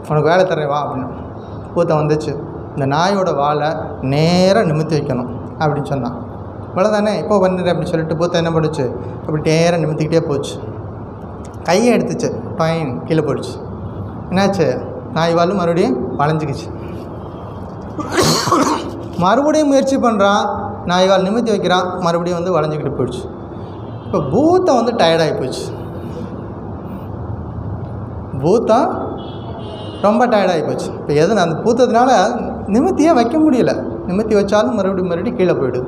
உனக்கு வேலை தரேன் வா அப்படின்னு. பூத்தம் வந்துச்சு. இந்த நாயோட வாழை நேராக நிமித்தி வைக்கணும் அப்படின்னு சொன்னான். இவ்வளோதானே, இப்போ பண்ணுறேன் அப்படின்னு சொல்லிட்டு பூத்தம் என்ன பண்ணுச்சு, அப்படி நேராக நிமித்திக்கிட்டே போச்சு. கையை எடுத்துச்சு, டைன் கீழே போயிடுச்சு. என்னாச்சு, நாய் வாழை மறுபடியும் வளைஞ்சிக்கிச்சு. மறுபடியும் முயற்சி பண்ணுறான், நாய் வாழை நிமித்தி வைக்கிறான், மறுபடியும் வந்து வளைஞ்சிக்கிட்டு போயிடுச்சு. இப்போ பூத்தம் வந்து டயர்டாகி போச்சு. பூத்தம் ரொம்ப டயர்டாகி போச்சு. இப்போ எது அந்த பூத்தத்தினால நிமித்தியே வைக்க முடியல. நிமித்தி வச்சாலும் மறுபடியும் கீழே போயிடுது.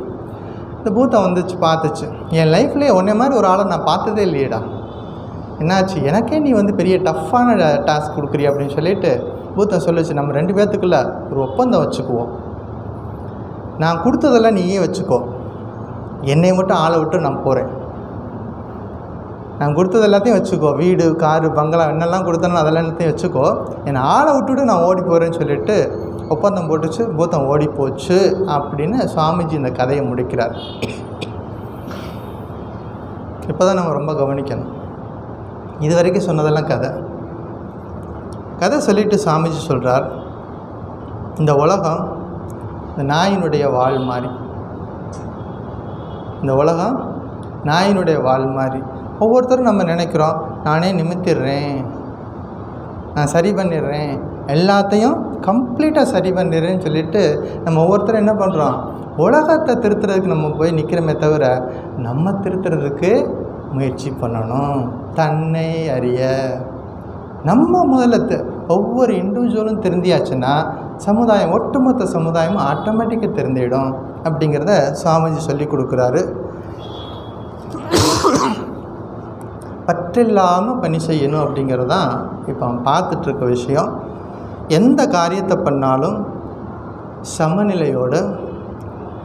இந்த பூத்தம் வந்துச்சு, பார்த்துச்சு, என் லைஃப்லேயே உன்னை மாதிரி ஒரு ஆளை நான் பார்த்ததே இல்லையேடா, என்னாச்சு, எனக்கே நீ வந்து பெரிய டஃப்பான டாஸ்க் கொடுக்குறிய அப்படின்னு சொல்லிட்டு பூத்தம் சொல்லிச்சு, நம்ம 2 பேர்த்துக்குள்ள ஒரு ஒப்பந்தம் வச்சுக்குவோம். நான் கொடுத்ததெல்லாம் நீயே வச்சுக்கோ, என்னை மட்டும் ஆளை விட்டு நான் போகிறேன். நான் கொடுத்தது எல்லாத்தையும் வச்சுக்கோ, வீடு காரு பங்களா என்னெல்லாம் கொடுத்தனோ அதெல்லாம் எல்லாத்தையும் வச்சுக்கோ, என்னை ஆளை விட்டுட்டு நான் ஓடி போகிறேன்னு சொல்லிட்டு ஒப்பந்தம் போட்டுச்சு. பூத்தம் ஓடி போச்சு அப்படின்னு சுவாமிஜி இந்த கதையை முடிக்கிறார். இப்போ தான் நம்ம ரொம்ப கவனிக்கணும். இது வரைக்கும் சொன்னதெல்லாம் கதை சொல்லிவிட்டு சாமிஜி சொல்கிறார், இந்த உலகம் இந்த நாயினுடைய வாழ் மாதிரி. இந்த உலகம் நாயினுடைய வாழ் மாதிரி. ஒவ்வொருத்தரும் நம்ம நினைக்கிறோம், நானே நிமித்திடுறேன், நான் சரி பண்ணிடுறேன், எல்லாத்தையும் கம்ப்ளீட்டாக சரி பண்ணிடுறேன்னு சொல்லிட்டு நம்ம ஒவ்வொருத்தரும் என்ன பண்ணுறோம், உலகத்தை திருத்துறதுக்கு நம்ம போய் நிற்கிறோமே தவிர நம்ம திருத்துறதுக்கு முயற்சி பண்ணணும். தன்னை அறிய நம்ம முதல்ல ஒவ்வொரு இண்டிவிஜுவலும் திருந்தியாச்சுன்னா சமுதாயம், ஒட்டுமொத்த சமுதாயமும் ஆட்டோமேட்டிக்காக திருந்திடும் அப்படிங்கிறத சுவாமிஜி சொல்லி கொடுக்குறாரு. பற்றில்லாமல் பணி செய்யணும் அப்படிங்கிறது தான் இப்போ பார்த்துட்ருக்க விஷயம். எந்த காரியத்தை பண்ணாலும் சமநிலையோட,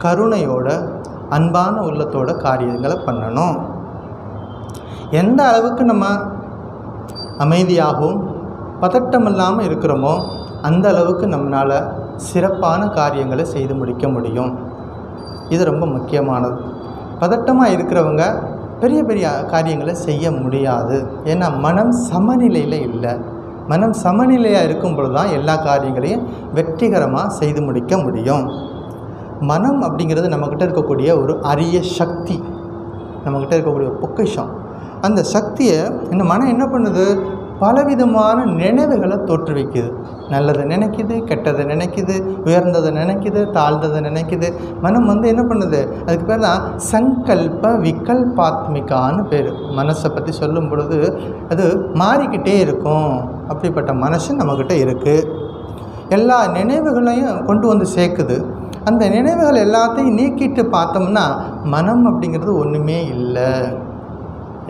கருணையோட, அன்பான உள்ளத்தோட காரியங்களை பண்ணணும். எந்த அளவுக்கு நம்ம அமைதியாகவும் பதட்டம் இல்லாமல் இருக்கிறோமோ அந்த அளவுக்கு நம்மளால் சிறப்பான காரியங்களை செய்து முடிக்க முடியும். இது ரொம்ப முக்கியமானது. பதட்டமாக இருக்கிறவங்க பெரிய பெரிய காரியங்களை செய்ய முடியாது. ஏன்னா மனம் சமநிலையில் இல்லை. மனம் சமநிலையாக இருக்கும் பொழுது தான் எல்லா காரியங்களையும் வெற்றிகரமாக செய்து முடிக்க முடியும். மனம் அப்படிங்கிறது நம்மக்கிட்ட இருக்கக்கூடிய ஒரு அரிய சக்தி, நம்மக்கிட்ட இருக்கக்கூடிய ஒரு பொக்கிஷம். அந்த சக்தியை இந்த மனம் என்ன பண்ணுது, பலவிதமான நினைவுகளை தோற்றுவிக்குது. நல்லதை நினைக்குது, கெட்டதை நினைக்குது, உயர்ந்ததை நினைக்குது, தாழ்ந்ததை நினைக்குது. மனம் என்ன பண்ணுது, அதுக்கு பேர் தான் சங்கல்ப விகல்பாத்மிகான்னு பேர். மனசை பற்றி சொல்லும் பொழுது அது மாறிக்கிட்டே இருக்கும். அப்படிப்பட்ட மனசு நம்மக்கிட்ட இருக்குது. எல்லா நினைவுகளையும் கொண்டு வந்து சேர்க்குது. அந்த நினைவுகள் எல்லாத்தையும் நீக்கிட்டு பார்த்தோம்னா மனம் அப்படிங்கிறது ஒன்றுமே இல்லை.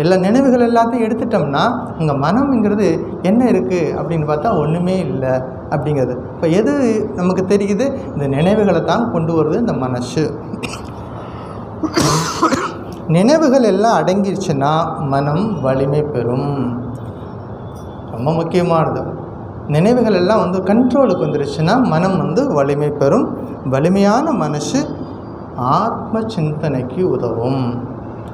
எல்லா நினைவுகள் எல்லாத்தையும் எடுத்துட்டோம்னா அங்கே மனம்ங்கிறது என்ன இருக்குது அப்படின்னு பார்த்தா ஒன்றுமே இல்லை அப்படிங்கிறது. இப்போ எது நமக்கு தெரியுது, இந்த நினைவுகளை தான் கொண்டு வருது இந்த மனசு. நினைவுகள் எல்லாம் அடங்கிருச்சுன்னா மனம் வலிமை பெறும். ரொம்ப முக்கியமானது. நினைவுகள் எல்லாம் கண்ட்ரோலுக்கு வந்துருச்சுன்னா மனம் வலிமை பெறும். வலிமையான மனசு ஆத்ம சிந்தனைக்கு உதவும்.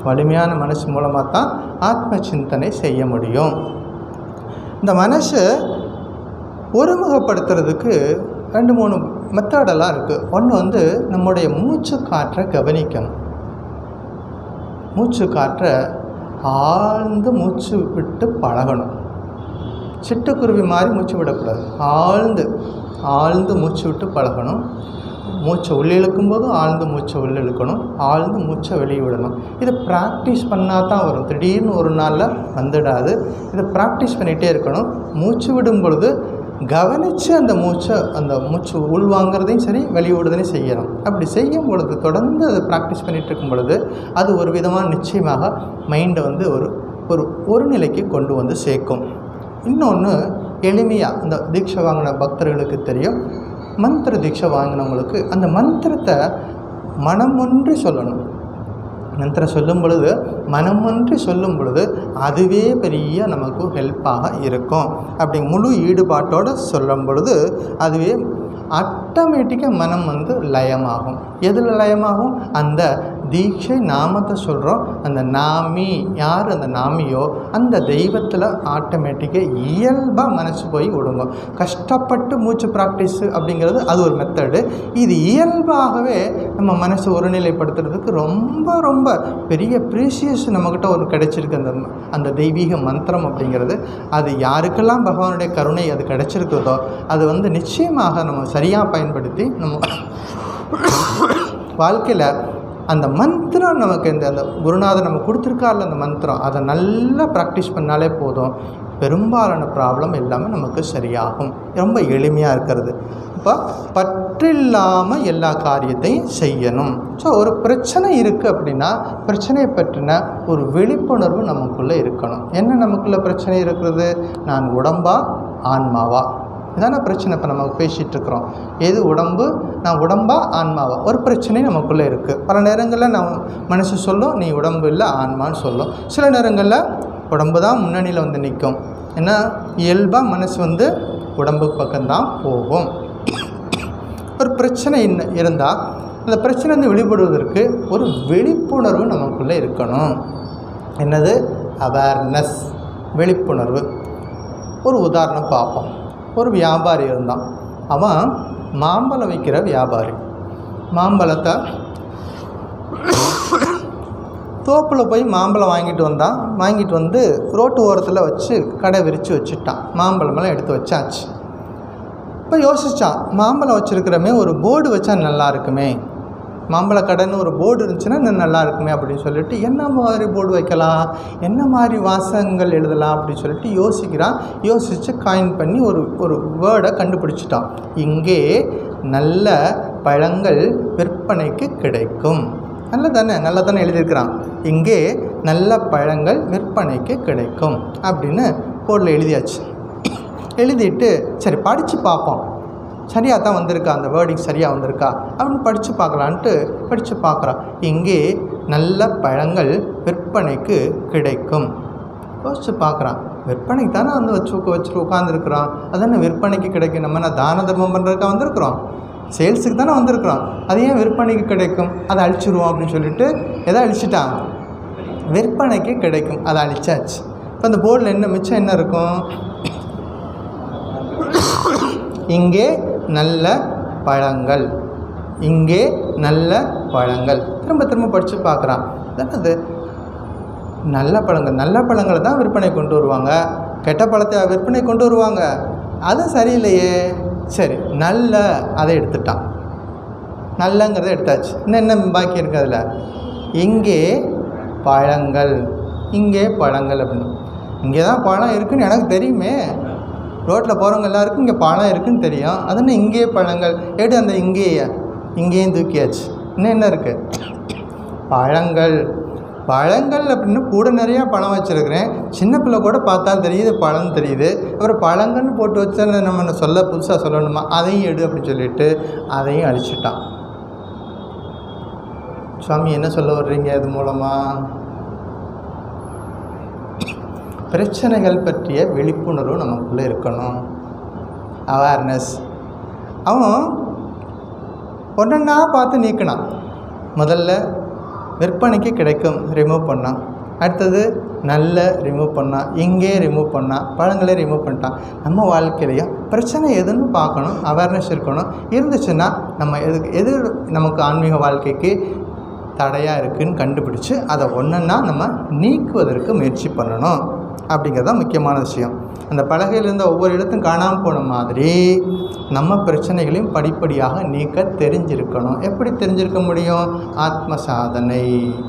வலிமையான மனசு மூலமாக தான் ஆத்ம சிந்தனை செய்ய முடியும். இந்த மனசை ஒருமுகப்படுத்துறதுக்கு 2-3 மெத்தடெல்லாம் இருக்குது. ஒன்று நம்முடைய மூச்சு காற்றை கவனிக்கணும். மூச்சு காற்றை ஆழ்ந்து மூச்சு விட்டு பழகணும். சிட்டுக்குருவி மாதிரி மூச்சு விடக்கூடாது. ஆழ்ந்து மூச்சு விட்டு பழகணும். மூச்சை உள்ளே இழுக்கும்போதும் ஆழ்ந்து மூச்சை உள்ளே இழுக்கணும், ஆழ்ந்து மூச்சை வெளியே விடணும். இதை ப்ராக்டிஸ் பண்ணால் தான் வரும். திடீர்னு ஒரு நாளில் வந்துடாது. இதை ப்ராக்டிஸ் பண்ணிகிட்டே இருக்கணும். மூச்சு விடும் பொழுது கவனித்து அந்த மூச்சு உள்வாங்கிறதையும் சரி வெளியே விடுறதையும் செய்யணும். அப்படி செய்யும் பொழுது தொடர்ந்து அதை ப்ராக்டிஸ் பண்ணிகிட்டு இருக்கும் பொழுது அது ஒரு விதமாக நிச்சயமாக மைண்டை ஒரு நிலைக்கு கொண்டு சேர்க்கும். இன்னொன்று எளிமையாக இந்த தீட்சை வாங்கின பக்தர்களுக்கு தெரியும். மந்திர தீட்சை வாங்கினவங்களுக்கு அந்த மந்திரத்தை மனம் ஒன்றி சொல்லணும். மந்திரம் சொல்லும் பொழுது மனம் ஒன்றி சொல்லும் பொழுது அதுவே பெரிய நமக்கு ஹெல்ப்பாக இருக்கும். அப்படி முழு ஈடுபாட்டோடு சொல்லும் பொழுது அதுவே ஆட்டோமேட்டிக்காக மனம் லயமாகும். எதில் லயமாகும்? அந்த தீட்சை நாமத்தை சொல்கிறோம். அந்த நாமி யார், அந்த நாமியோ அந்த தெய்வத்தில் ஆட்டோமேட்டிக்காக இயல்பாக மனசு போய் விடுங்க. கஷ்டப்பட்டு மூச்சு ப்ராக்டிஸு அப்படிங்கிறது அது ஒரு மெத்தடு. இது இயல்பாகவே நம்ம மனசை ஒருநிலைப்படுத்துறதுக்கு ரொம்ப ரொம்ப பெரிய ப்ரீசியஸ் நம்மக்கிட்ட ஒரு கிடைச்சிருக்கு. அந்த தெய்வீக மந்திரம் அப்படிங்கிறது அது யாருக்கெல்லாம் பகவானுடைய கருணை அது கிடைச்சிருக்கிறதோ அது நிச்சயமாக நம்ம சரியாக பயன்படுத்தி நம்ம வாழ்க்கையில் அந்த மந்திரம் நமக்கு அந்த குருநாதர் நம்ம கொடுத்துருக்காருல அந்த மந்திரம் அதை நல்லா ப்ராக்டிஸ் பண்ணாலே போதும். பெரும்பாலான ப்ராப்ளம் எல்லாமே நமக்கு சரியாகும். ரொம்ப எளிமையாக இருக்கிறது. இப்போ பற்றில்லாமல் எல்லா காரியத்தையும் செய்யணும். ஸோ ஒரு பிரச்சனை இருக்குது அப்படின்னா பிரச்சனையை பற்றின ஒரு விழிப்புணர்வு நமக்குள்ளே இருக்கணும். என்ன நமக்குள்ளே பிரச்சனை இருக்கிறது? நான் உடம்பா ஆன்மாவா? இதான பிரச்சனை. இப்போ நம்ம பேசிகிட்ருக்குறோம். எது உடம்பு, நான் உடம்பா ஆன்மாவா? ஒரு பிரச்சனை நமக்குள்ளே இருக்குது. பல நேரங்களில் நம்ம மனசு சொல்லும் நீ உடம்பு இல்லை ஆன்மான்னு சொல்லும். சில நேரங்களில் உடம்பு தான் முன்னணியில் நிற்கும். ஏன்னா இயல்பாக மனசு உடம்புக்கு பக்கம்தான் போகும். ஒரு பிரச்சனை இருந்தால் அந்த பிரச்சனை வெளிப்படுவதற்கு ஒரு விழிப்புணர்வு நமக்குள்ளே இருக்கணும். என்னது? அவேர்னஸ், விழிப்புணர்வு. ஒரு உதாரணம் பார்ப்போம். ஒரு வியாபாரி இருந்தான். அவன் மாம்பழம் விற்கிற வியாபாரி. மாம்பழத்தை தோப்பில் போய் மாம்பழம் வாங்கிட்டு ரோட்டு ஓரத்தில் வச்சு கடை விரித்து வச்சுட்டான். மாம்பழமெல்லாம் எடுத்து வச்சாச்சு. இப்போ யோசித்தான், மாம்பழம் வச்சுருக்கிறமே ஒரு போர்டு வச்சா நல்லா இருக்குமே, மாம்பழ கடைன்னு ஒரு போர்டு இருந்துச்சுன்னா இன்னும் நல்லா இருக்குமே அப்படின்னு சொல்லிட்டு என்ன மாதிரி போர்டு வைக்கலாம், என்ன மாதிரி வாசகங்கள் எழுதலாம் அப்படின்னு சொல்லிட்டு யோசிக்கிறான். யோசித்து காயின் பண்ணி ஒரு வேர்டை கண்டுபிடிச்சிட்டான். இங்கே நல்ல பழங்கள் விற்பனைக்கு கிடைக்கும். நல்லா தானே எழுதியிருக்கிறான். இங்கே நல்ல பழங்கள் விற்பனைக்கு கிடைக்கும் அப்படின்னு போர்டில் எழுதியாச்சு. எழுதிட்டு சரி படித்து பார்ப்போம், சரியாக தான் வந்திருக்கா, அந்த வேர்டிங் சரியாக வந்திருக்கா அப்படின்னு படித்து பார்க்கலான்ட்டு படித்து பார்க்குறான். இங்கே நல்ல பழங்கள் விற்பனைக்கு கிடைக்கும். யோசித்து பார்க்குறான், விற்பனைக்கு தானே வந்து வச்சுட்டு உட்காந்துருக்குறான், அதானே விற்பனைக்கு கிடைக்கும். நம்ம நான் தான தர்மம் பண்ணுறதுக்காக வந்திருக்கிறோம், சேல்ஸுக்கு தானே வந்திருக்கிறோம், அது ஏன் விற்பனைக்கு கிடைக்கும், அதை அழிச்சிடுவோம் அப்படின்னு சொல்லிட்டு எதை அழிச்சிட்டான், விற்பனைக்கு கிடைக்கும், அதை அழிச்சாச்சு. இப்போ அந்த போர்டில் என்ன மிச்சம் என்ன இருக்கும், இங்கே நல்ல பழங்கள், இங்கே நல்ல பழங்கள். திரும்ப படித்து பார்க்குறான். அது நல்ல பழங்களை தான் விற்பனை கொண்டு வருவாங்க, கெட்ட பழத்தை விற்பனை கொண்டு வருவாங்க, அது சரியில்லையே. சரி நல்ல அதை எடுத்துட்டான், நல்லங்கிறத எடுத்தாச்சு. இன்னும் என்ன பாக்கி இருக்குது அதில், இங்கே பழங்கள், இங்கே பழங்கள் அப்படின்னு. இங்கே தான் பழம் இருக்குதுன்னு எனக்கு தெரியுமே, ரோட்டில் போகிறவங்க எல்லாருக்கும் இங்கே பழம் இருக்குதுன்னு தெரியும், அதுன்னு இங்கே பழங்கள் எடு, அந்த இங்கேயும் தூக்கியாச்சு. இன்னும் என்ன இருக்குது, பழங்கள் அப்படின்னு கூட நிறையா பழம் வச்சுருக்கிறேன், சின்ன பிள்ளை கூட பார்த்தா தெரியுது பழம் தெரியுது, அப்புறம் பழங்கள்னு போட்டு வச்சா நம்ம புதுசாக சொல்லணுமா, அதையும் எடு அப்படின்னு சொல்லிட்டு அதையும் அழிச்சிட்டான். சுவாமி என்ன சொல்ல வர்றீங்க இது மூலமாக? பிரச்சனைகள் பற்றிய விழிப்புணர்வு நமக்குள்ளே இருக்கணும், அவேர்னஸ். அவன் ஒன்றா பார்த்து நீக்கினான். முதல்ல விற்பனைக்கு கிடைக்கும் ரிமூவ் பண்ணான், அடுத்தது நல்ல ரிமூவ் பண்ணான், இங்கே ரிமூவ் பண்ணான், பழங்களே ரிமூவ் பண்ணிட்டான். நம்ம வாழ்க்கையிலையும் பிரச்சனை எதுன்னு பார்க்கணும், அவேர்னஸ் இருக்கணும். இருந்துச்சுன்னா நம்ம எது நமக்கு ஆன்மீக வாழ்க்கைக்கு தடையாக இருக்குதுன்னு கண்டுபிடிச்சி அதை ஒன்றா நம்ம நீக்குவதற்கு முயற்சி பண்ணணும் அப்படிங்கிறது தான் முக்கியமான விஷயம். அந்த பலகையில் இருந்த ஒவ்வொரு இடத்தும் காணாமல் போன மாதிரி நம்ம பிரச்சனைகளையும் படிப்படியாக நீக்க தெரிஞ்சிருக்கணும். எப்படி தெரிஞ்சிருக்க முடியும்? ஆத்ம சாதனை.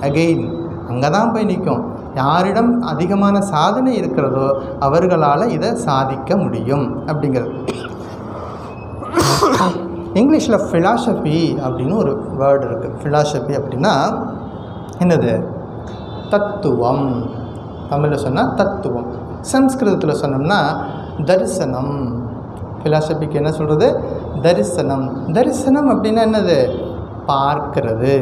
அகெயின் அங்கே தான் போய் நிற்கும். யாரிடம் அதிகமான சாதனை இருக்கிறதோ அவர்களால் இதை சாதிக்க முடியும் அப்படிங்கிறது. இங்கிலீஷில் ஃபிலாசபி அப்படின்னு ஒரு வேர்டு இருக்குது. ஃபிலாசபி அப்படின்னா என்னது? தத்துவம். தமிழில் சொன்னால் தத்துவம், சம்ஸ்கிருதத்தில் சொன்னோம்னா தரிசனம். ஃபிலாசபிக்கு என்ன சொல்கிறது? தரிசனம். தரிசனம் அப்படின்னா என்னது? பார்க்கிறது.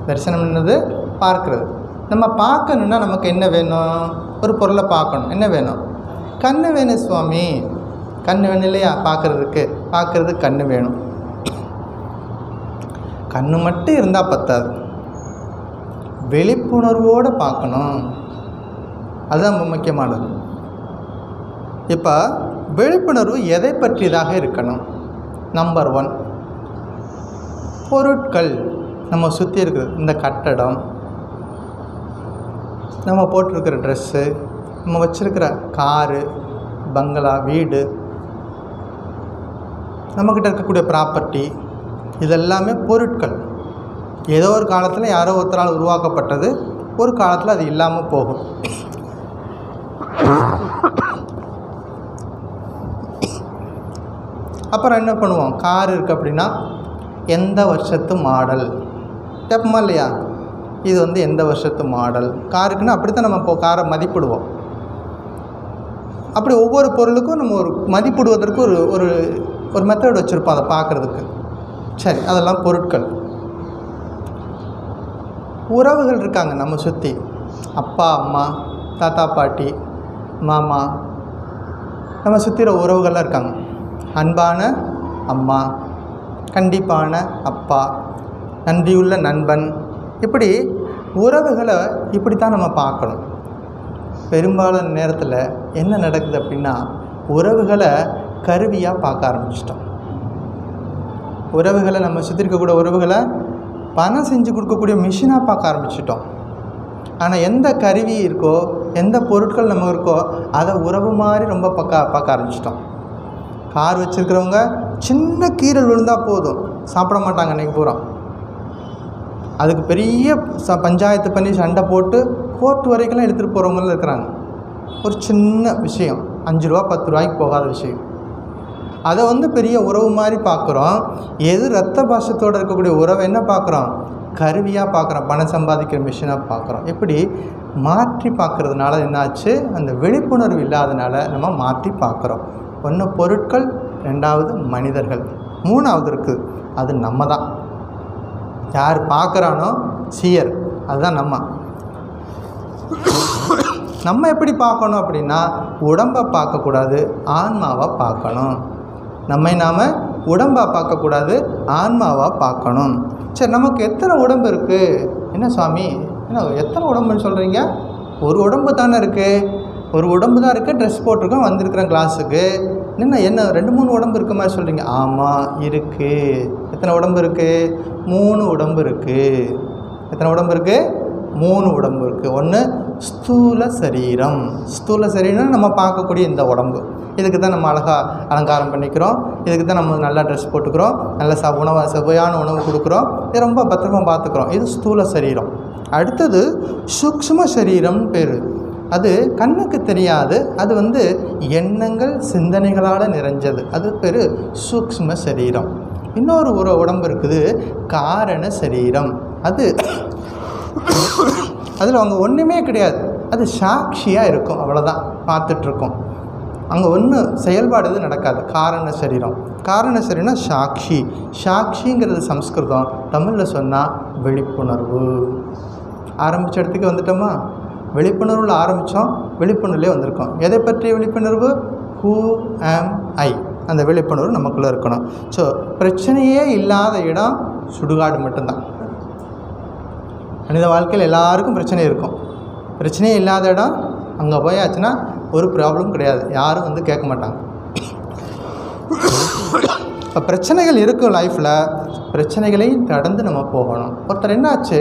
தரிசனம் என்னது? பார்க்கிறது. நம்ம பார்க்கணுன்னா நமக்கு என்ன வேணும்? ஒரு பொருளை பார்க்கணும், என்ன வேணும்? கண்ணு வேணும் சுவாமி. கண்ணு வேணும் இல்லையா? பார்க்குறதுக்கு கண்ணு வேணும். கண்ணு மட்டும் இருந்தால் பத்தாது, விழிப்புணர்வோடு பார்க்கணும். அதுதான் முக்கியமானது. இப்போ விழிப்புணர்வு எதை பற்றியதாக இருக்கணும்? நம்பர் 1, பொருட்கள் நம்ம சுற்றி இருக்குது. இந்த கட்டடம், நம்ம போட்டிருக்கிற ட்ரெஸ்ஸு, நம்ம வச்சுருக்கிற காரு, பங்களா, வீடு, நம்மக்கிட்ட இருக்கக்கூடிய ப்ராப்பர்ட்டி, இதெல்லாமே பொருட்கள். ஏதோ ஒரு காலத்தில் யாரோ ஒருத்தரால் உருவாக்கப்பட்டது, ஒரு காலத்தில் அது இல்லாமல் போகும். அப்புறம் என்ன பண்ணுவோம்? கார் இருக்குது அப்படின்னா எந்த வருஷத்து மாடல் கேட்போமா இல்லையா? இது வந்து எந்த வருஷத்து மாடல் காருக்குன்னா அப்படித்தான் நம்ம காரை மதிப்பிடுவோம். அப்படி ஒவ்வொரு பொருளுக்கும் நம்ம ஒரு மதிப்பிடுவதற்கு ஒரு ஒரு மெத்தட் வச்சுருப்போம் அதை பார்க்குறதுக்கு. சரி, அதெல்லாம் பொருட்கள். உறவுகள் இருக்காங்க நம்ம சுற்றி. அப்பா அம்மா, தாத்தா பாட்டி, மாமா, நம்ம சுற்றிற உறவுகள்லாம் இருக்காங்க. அன்பான அம்மா, கண்டிப்பான அப்பா, நன்றியுள்ள நண்பன். இப்படி உறவுகளை இப்படி தான் நம்ம பார்க்கணும். பெரும்பாலான நேரத்தில் என்ன நடக்குது அப்படின்னா, உறவுகளை கருவியாக பார்க்க ஆரம்பிச்சிட்டோம். உறவுகளை நம்ம சுற்றி இருக்கக்கூடிய உறவுகளை பணம் செஞ்சு கொடுக்கக்கூடிய மிஷினாக பார்க்க ஆரம்பிச்சிட்டோம். ஆனால் எந்த கருவி இருக்கோ, எந்த பொருட்கள் நம்ம இருக்கோ, அதை உறவு மாதிரி ரொம்ப பார்க்க ஆரம்பிச்சிட்டோம். கார் வச்சுருக்கிறவங்க சின்ன கீரல் விழுந்தால் போதும், சாப்பிட மாட்டாங்க அன்றைக்கி பூரா. அதுக்கு பெரிய பஞ்சாயத்து பண்ணி சண்டை போட்டு கோர்ட் வரைக்கெல்லாம் எடுத்துகிட்டு போகிறவங்களும் இருக்கிறாங்க. ஒரு சின்ன விஷயம், 5 ரூபா 10 ரூபாய்க்கு போகாத விஷயம், அதை வந்து பெரிய உறவு மாதிரி பார்க்குறோம். எது ரத்த பாசத்தோடு இருக்கக்கூடிய உறவை என்ன பார்க்குறோம்? கருவியாக பார்க்குறோம், பணம் சம்பாதிக்கிற மிஷினாக பார்க்குறோம். இப்படி மாற்றி பார்க்குறதுனால என்னாச்சு? அந்த விழிப்புணர்வு இல்லாதனால நம்ம மாற்றி பார்க்குறோம். ஒன்று பொருட்கள், 2வது மனிதர்கள், 3வது இருக்குது, அது நம்ம தான். யார் பார்க்குறானோ சீயர், அதுதான் நம்ம. நம்ம எப்படி பார்க்கணும் அப்படின்னா, உடம்பை பார்க்கக்கூடாது, ஆன்மாவை பார்க்கணும். நம்மை நாம் உடம்பாக பார்க்கக்கூடாது, ஆன்மாவாக பார்க்கணும். சரி, நமக்கு எத்தனை உடம்பு இருக்குது? என்ன சுவாமி, என்ன எத்தனை உடம்புன்னு சொல்கிறீங்க? ஒரு உடம்பு தானே இருக்குது, ஒரு உடம்பு தான் இருக்குது, ட்ரெஸ் போட்டிருக்கோம், வந்திருக்கிறேன் கிளாஸுக்கு. என்ன 2-3 உடம்பு இருக்க மாதிரி சொல்கிறீங்க? ஆமாம் இருக்குது. எத்தனை உடம்பு இருக்குது? 3 உடம்பு இருக்குது. எத்தனை உடம்பு இருக்குது? 3 உடம்பு இருக்குது. ஒன்று ஸ்தூல சரீரம். ஸ்தூல சரீரம் நம்ம பார்க்கக்கூடிய இந்த உடம்பு. இதுக்கு தான் நம்ம அழகாக அலங்காரம் பண்ணிக்கிறோம், இதுக்கு தான் நம்ம நல்லா ட்ரெஸ் போட்டுக்கிறோம், நல்ல சுவையான உணவு கொடுக்குறோம், இது ரொம்ப பத்திரமா பார்த்துக்கிறோம். இது ஸ்தூல சரீரம். அடுத்தது சூக்ஷ்ம சரீரம்னு பேர். அது கண்ணுக்கு தெரியாது, அது வந்து எண்ணங்கள் சிந்தனைகளால் நிறைஞ்சது, அது பேர் சூக்ஷ்ம சரீரம். இன்னொரு உடம்பு இருக்குது, காரண சரீரம். அதில் அவங்க ஒன்றுமே கிடையாது, அது சாட்சியாக இருக்கும், அவ்வளோதான், பார்த்துட்ருக்கோம். அங்கே ஒன்றும் செயல்பாடு எதுவும் நடக்காது. காரண சரீரம். காரண சரீரம்னா சாட்சி. சாட்சிங்கிறது சம்ஸ்கிருதம், தமிழில் சொன்னால் விழிப்புணர்வு. ஆரம்பித்த இடத்துக்கு வந்துட்டோமா? விழிப்புணர்வில் ஆரம்பித்தோம், விழிப்புணர்வுலேயே வந்திருக்கோம். எதை பற்றிய விழிப்புணர்வு? ஹூ ஆம் ஐ, அந்த விழிப்புணர்வு நமக்குள்ளே இருக்கணும். ஸோ பிரச்சனையே இல்லாத இடம் சுடுகாடு மட்டும்தான். மனித வாழ்க்கையில் எல்லாருக்கும் பிரச்சனை இருக்கும். பிரச்சனையே இல்லாத இடம், அங்கே போயாச்சுன்னா ஒரு ப்ராப்ளம் கிடையாது, யாரும் வந்து கேட்க மாட்டாங்க. இப்போ பிரச்சனைகள் இருக்கும் லைஃப்பில், பிரச்சனைகளையும் கடந்து நம்ம போகணும். ஒருத்தர் என்னாச்சு,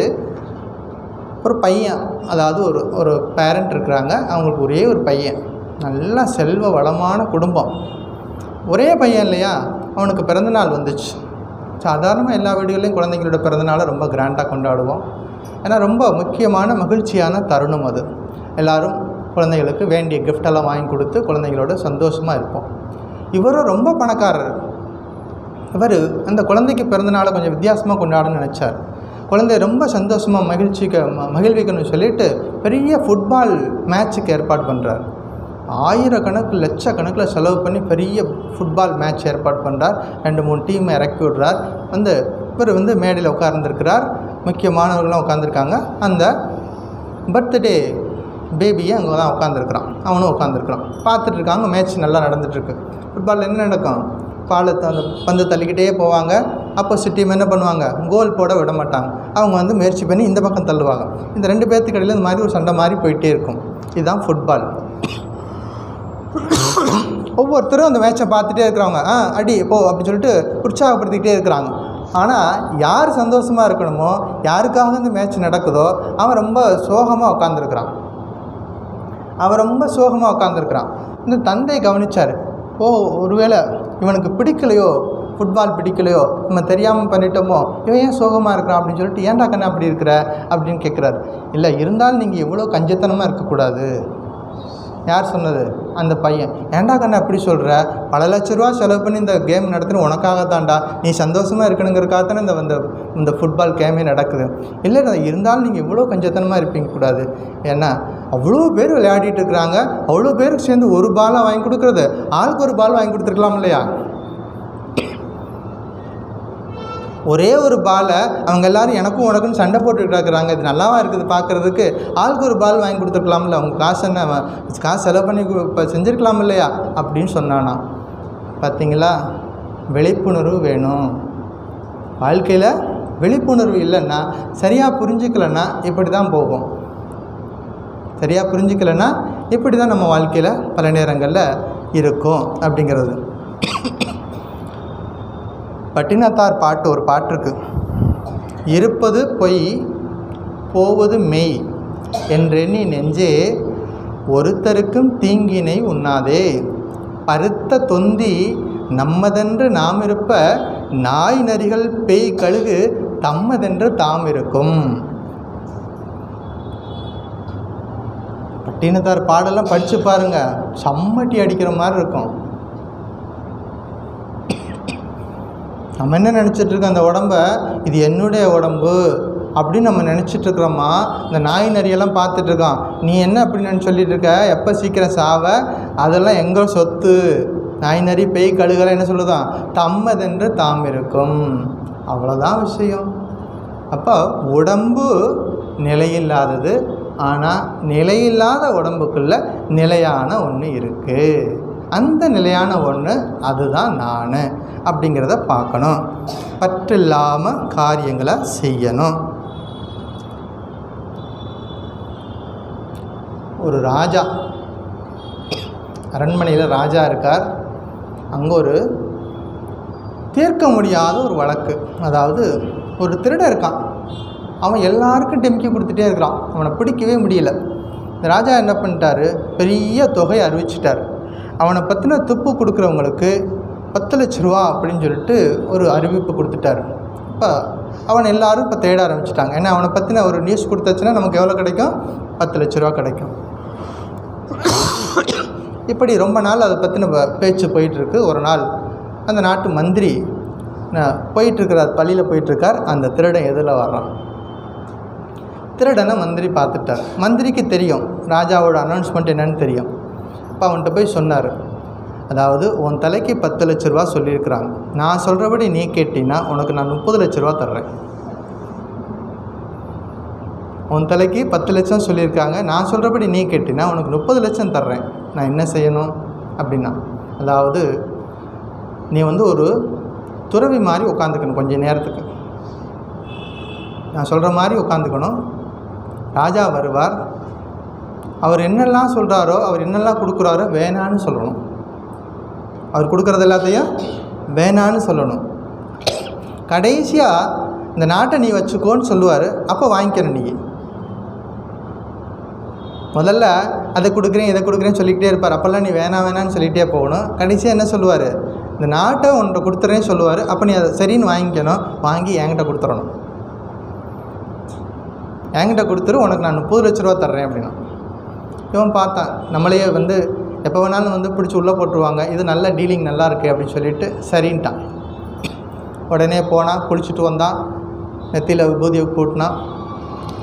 ஒரு பையன், அதாவது ஒரு பேரண்ட் இருக்கிறாங்க, அவங்களுக்கு ஒரே ஒரு பையன், நல்லா செல்வ வளமான குடும்பம், ஒரே பையன் இல்லையா, அவனுக்கு பிறந்தநாள் வந்துச்சு. சாதாரணமாக எல்லா வீடுகளையும் குழந்தைங்களோட பிறந்தநாளை ரொம்ப கிராண்டாக கொண்டாடுவோம். ஏன்னா ரொம்ப முக்கியமான மகிழ்ச்சியான தருணம் அது. எல்லோரும் குழந்தைகளுக்கு வேண்டிய கிஃப்டெல்லாம் வாங்கி கொடுத்து குழந்தைங்களோட சந்தோஷமாக இருப்போம். இவரும் ரொம்ப பணக்காரர். இவர் அந்த குழந்தைக்கு பிறந்தநாளை கொஞ்சம் வித்தியாசமாக கொண்டாடணும்னு நினச்சார். குழந்தைய ரொம்ப சந்தோஷமாக மகிழ்விக்கணும்னு சொல்லிட்டு பெரிய ஃபுட்பால் மேட்ச்சுக்கு ஏற்பாடு பண்ணுறார். ஆயிரக்கணக்கு லட்சக்கணக்கில் செலவு பண்ணி பெரிய ஃபுட்பால் மேட்ச் ஏற்பாடு பண்ணுறார். 2-3 டீமை இறக்கி விடுறார். இவர் மேடையில் உட்கார்ந்துருக்கிறார், முக்கியமானவர்கள்லாம் உட்காந்துருக்காங்க. அந்த பர்த்டே பேபியை அங்கே தான் உட்காந்துருக்குறான், அவனும் உட்காந்துருக்குறான். பார்த்துட்ருக்காங்க, மேட்ச் நல்லா நடந்துகிட்ருக்கு. ஃபுட்பாலில் என்ன நடக்கும்? அந்த பந்து தள்ளிக்கிட்டே போவாங்க. ஆப்போசிட் டீம் என்ன பண்ணுவாங்க? கோல் போட விட மாட்டாங்க. அவங்க முயற்சி பண்ணி இந்த பக்கம் தள்ளுவாங்க. இந்த 2 பேர்த்துக்கு இடையில் இந்த மாதிரி ஒரு சண்டை மாதிரி போயிட்டே இருக்கும். இதுதான் ஃபுட்பால். ஒவ்வொருத்தரும் அந்த மேட்சை பார்த்துட்டே இருக்கிறவங்க அடி போ அப்படின்னு சொல்லிட்டு உற்சாகப்படுத்திக்கிட்டே இருக்கிறாங்க. ஆனால் யார் சந்தோஷமாக இருக்கணுமோ, யாருக்காக இந்த மேட்ச் நடக்குதோ, அவன் ரொம்ப சோகமாக உட்காந்துருக்கிறான். இந்த தந்தை கவனித்தார். ஒருவேளை இவனுக்கு பிடிக்கலையோ, ஃபுட்பால் பிடிக்கலையோ, நம்ம தெரியாமல் பண்ணிட்டோமோ, இவன் ஏன் சோகமாக இருக்கிறான் அப்படின்னு சொல்லிட்டு, ஏன்டா கண்ணா அப்படி இருக்கிற அப்படின்னு கேட்குறாரு. இல்லை, இருந்தாலும் நீங்கள் எவ்வளோ கஞ்சத்தனமாக இருக்கக்கூடாது. யார் சொன்னது? அந்த பையன். ஏன்டா கண்ணா அப்படி சொல்கிற? பல லட்ச ரூபா செலவு பண்ணி இந்த கேம் நடத்துகிற உனக்காகத்தான்டா, நீ சந்தோஷமாக இருக்கணுங்கிறக்காகத்தானே இந்த ஃபுட்பால் கேமே நடக்குது. இல்லை, இருந்தாலும் நீங்கள் இவ்வளோ கஞ்சத்தனமாக இருப்பீங்க கூடாது. ஏன்னா அவ்வளோ பேர் விளையாடிட்டு இருக்கிறாங்க, அவ்வளோ பேருக்கு சேர்ந்து ஒரு பாலாக வாங்கி கொடுக்குறது, ஆளுக்கு ஒரு பால் வாங்கி கொடுத்துருக்கலாம் இல்லையா? ஒரே ஒரு பாலை அவங்க எல்லோரும் எனக்கும் உனக்குன்னு சண்டை போட்டுக்கிட்டு இருக்கிறாங்க, இது நல்லாவா இருக்குது பார்க்குறதுக்கு, ஆளுக்கு ஒரு பால் வாங்கி கொடுத்துருக்கலாம்ல, அவங்க காசு செலவு பண்ணி இப்போ செஞ்சுருக்கலாம் இல்லையா அப்படின்னு சொன்னானா. பார்த்தீங்களா, விழிப்புணர்வு வேணும். வாழ்க்கையில் விழிப்புணர்வு இல்லைன்னா, சரியாக புரிஞ்சுக்கலைன்னா இப்படி தான் போகும். சரியாக புரிஞ்சுக்கலைன்னா இப்படி தான் நம்ம வாழ்க்கையில் பல நேரங்களில் இருக்கும் அப்படிங்கிறது. பட்டினத்தார் பாட்டு, ஒரு பாட்டு இருக்குது. இருப்பது பொய் போவது மெய் என்றெண்ணி நெஞ்சே ஒருத்தருக்கும் தீங்கினை உண்ணாதே, பருத்த தொந்தி நம்மதென்று நாம் இருப்ப நாய் நரிகள் பேய் கழுகு தம்மதென்று தாம் இருக்கும். பட்டினத்தார் பாடெல்லாம் படித்து பாருங்க, சம்மட்டி அடிக்கிற மாதிரி இருக்கும். நம்ம என்ன நினச்சிட்ருக்கோம், அந்த உடம்ப இது என்னுடைய உடம்பு அப்படின்னு நம்ம நினச்சிட்ருக்குறோமா? இந்த நாய் நரியெல்லாம் பார்த்துட்ருக்கான், நீ என்ன அப்படின்னு சொல்லிட்டு இருக்க, எப்போ சீக்கிரம் சாவ, அதெல்லாம் எங்கே சொத்து. நாய் நரி பேய் கழுகெல்லாம் என்ன சொல்லுதான், தம்மதென்று தாம் இருக்கும். அவ்வளோதான் விஷயம். அப்போ உடம்பு நிலையில்லாதது, ஆனால் நிலையில்லாத உடம்புக்குள்ள நிலையான ஒன்று இருக்குது. அந்த நிலையான ஒன்று அதுதான் நான் அப்படிங்கிறத பார்க்கணும். பற்றில்லாமல் காரியங்களை செய்யணும். ஒரு ராஜா, அரண்மனையில் ராஜா இருக்கார். அங்கே ஒரு தீர்க்க முடியாத ஒரு வழக்கு. அதாவது ஒரு திருடன் இருக்கான், அவன் எல்லாருக்கும் டெம்கி கொடுத்துட்டே இருக்கிறான், அவனை பிடிக்கவே முடியல. இந்த ராஜா என்ன பண்ணிட்டாரு, பெரிய தொகையை அறிவிச்சிட்டார். அவனை பற்றின துப்பு கொடுக்குறவங்களுக்கு 10 லட்ச ரூபா அப்படின்னு சொல்லிட்டு ஒரு அறிவிப்பு கொடுத்துட்டார். இப்போ அவன் எல்லோரும் இப்போ தேட ஆரம்பிச்சிட்டாங்க. ஏன்னா அவனை பற்றின ஒரு நியூஸ் கொடுத்தாச்சுன்னா நமக்கு எவ்வளோ கிடைக்கும், 10 லட்ச ரூபா கிடைக்கும். இப்படி ரொம்ப நாள் அதை பற்றின பேச்சு போயிட்டுருக்கு. ஒரு நாள் அந்த நாட்டு மந்திரி போயிட்டுருக்கிறார், பள்ளியில் போயிட்டுருக்கார். அந்த திருடன் எதில் வர்றான். திருடனை மந்திரி பார்த்துட்டார். மந்திரிக்கு தெரியும் ராஜாவோட அனௌன்ஸ்மெண்ட் என்னன்னு தெரியும். அப்போ அவன்கிட்ட போய் சொன்னார், அதாவது உன் தலைக்கு 10 லட்ச ரூபா சொல்லியிருக்கிறாங்க, நான் சொல்கிறபடி நீ கேட்டினா உனக்கு நான் 30 லட்ச ரூபா தர்றேன். உன் தலைக்கு 10 லட்சம் சொல்லியிருக்காங்க, நான் சொல்கிறபடி நீ கேட்டினா உனக்கு 30 லட்சம் தர்றேன். நான் என்ன செய்யணும் அப்படின்னா, அதாவது நீ ஒரு துறவி மாதிரி உட்காந்துக்கணும், கொஞ்சம் நேரத்துக்கு நான் சொல்கிற மாதிரி உட்காந்துக்கணும். ராஜா வருவார், அவர் என்னெல்லாம் சொல்கிறாரோ, அவர் என்னெல்லாம் கொடுக்குறாரோ வேணான்னு சொல்லணும். அவர் கொடுக்குறது எல்லாத்தையும் வேணான்னு சொல்லணும். கடைசியாக இந்த நாட்டை நீ வச்சுக்கோன்னு சொல்லுவார், அப்போ வாங்கிக்கணும். நீ முதல்ல அதை கொடுக்குறேன் இதை கொடுக்குறேன்னு சொல்லிக்கிட்டே இருப்பார், அப்போல்லாம் நீ வேணான்னு சொல்லிகிட்டே போகணும். கடைசியாக என்ன சொல்லுவார், இந்த நாட்டை ஒன்றை கொடுத்துறேன்னு சொல்லுவார், அப்போ நீ அதை சரின்னு வாங்கிக்கணும். வாங்கி என்கிட்ட கொடுத்துடணும், என்கிட்ட கொடுத்துரு, உனக்கு நான் 30 லட்ச ரூபா தர்றேன் அப்படின்னா. இவன் பார்த்தான், நம்மளையே எப்போ வேணாலும் பிடிச்சி உள்ளே போட்டுருவாங்க, இது நல்ல டீலிங் நல்லா இருக்குது அப்படின்னு சொல்லிட்டு சரின்ட்டான். உடனே போனான், குளிச்சுட்டு வந்தான், நெத்தியில் விபூதியை போட்டுனான்,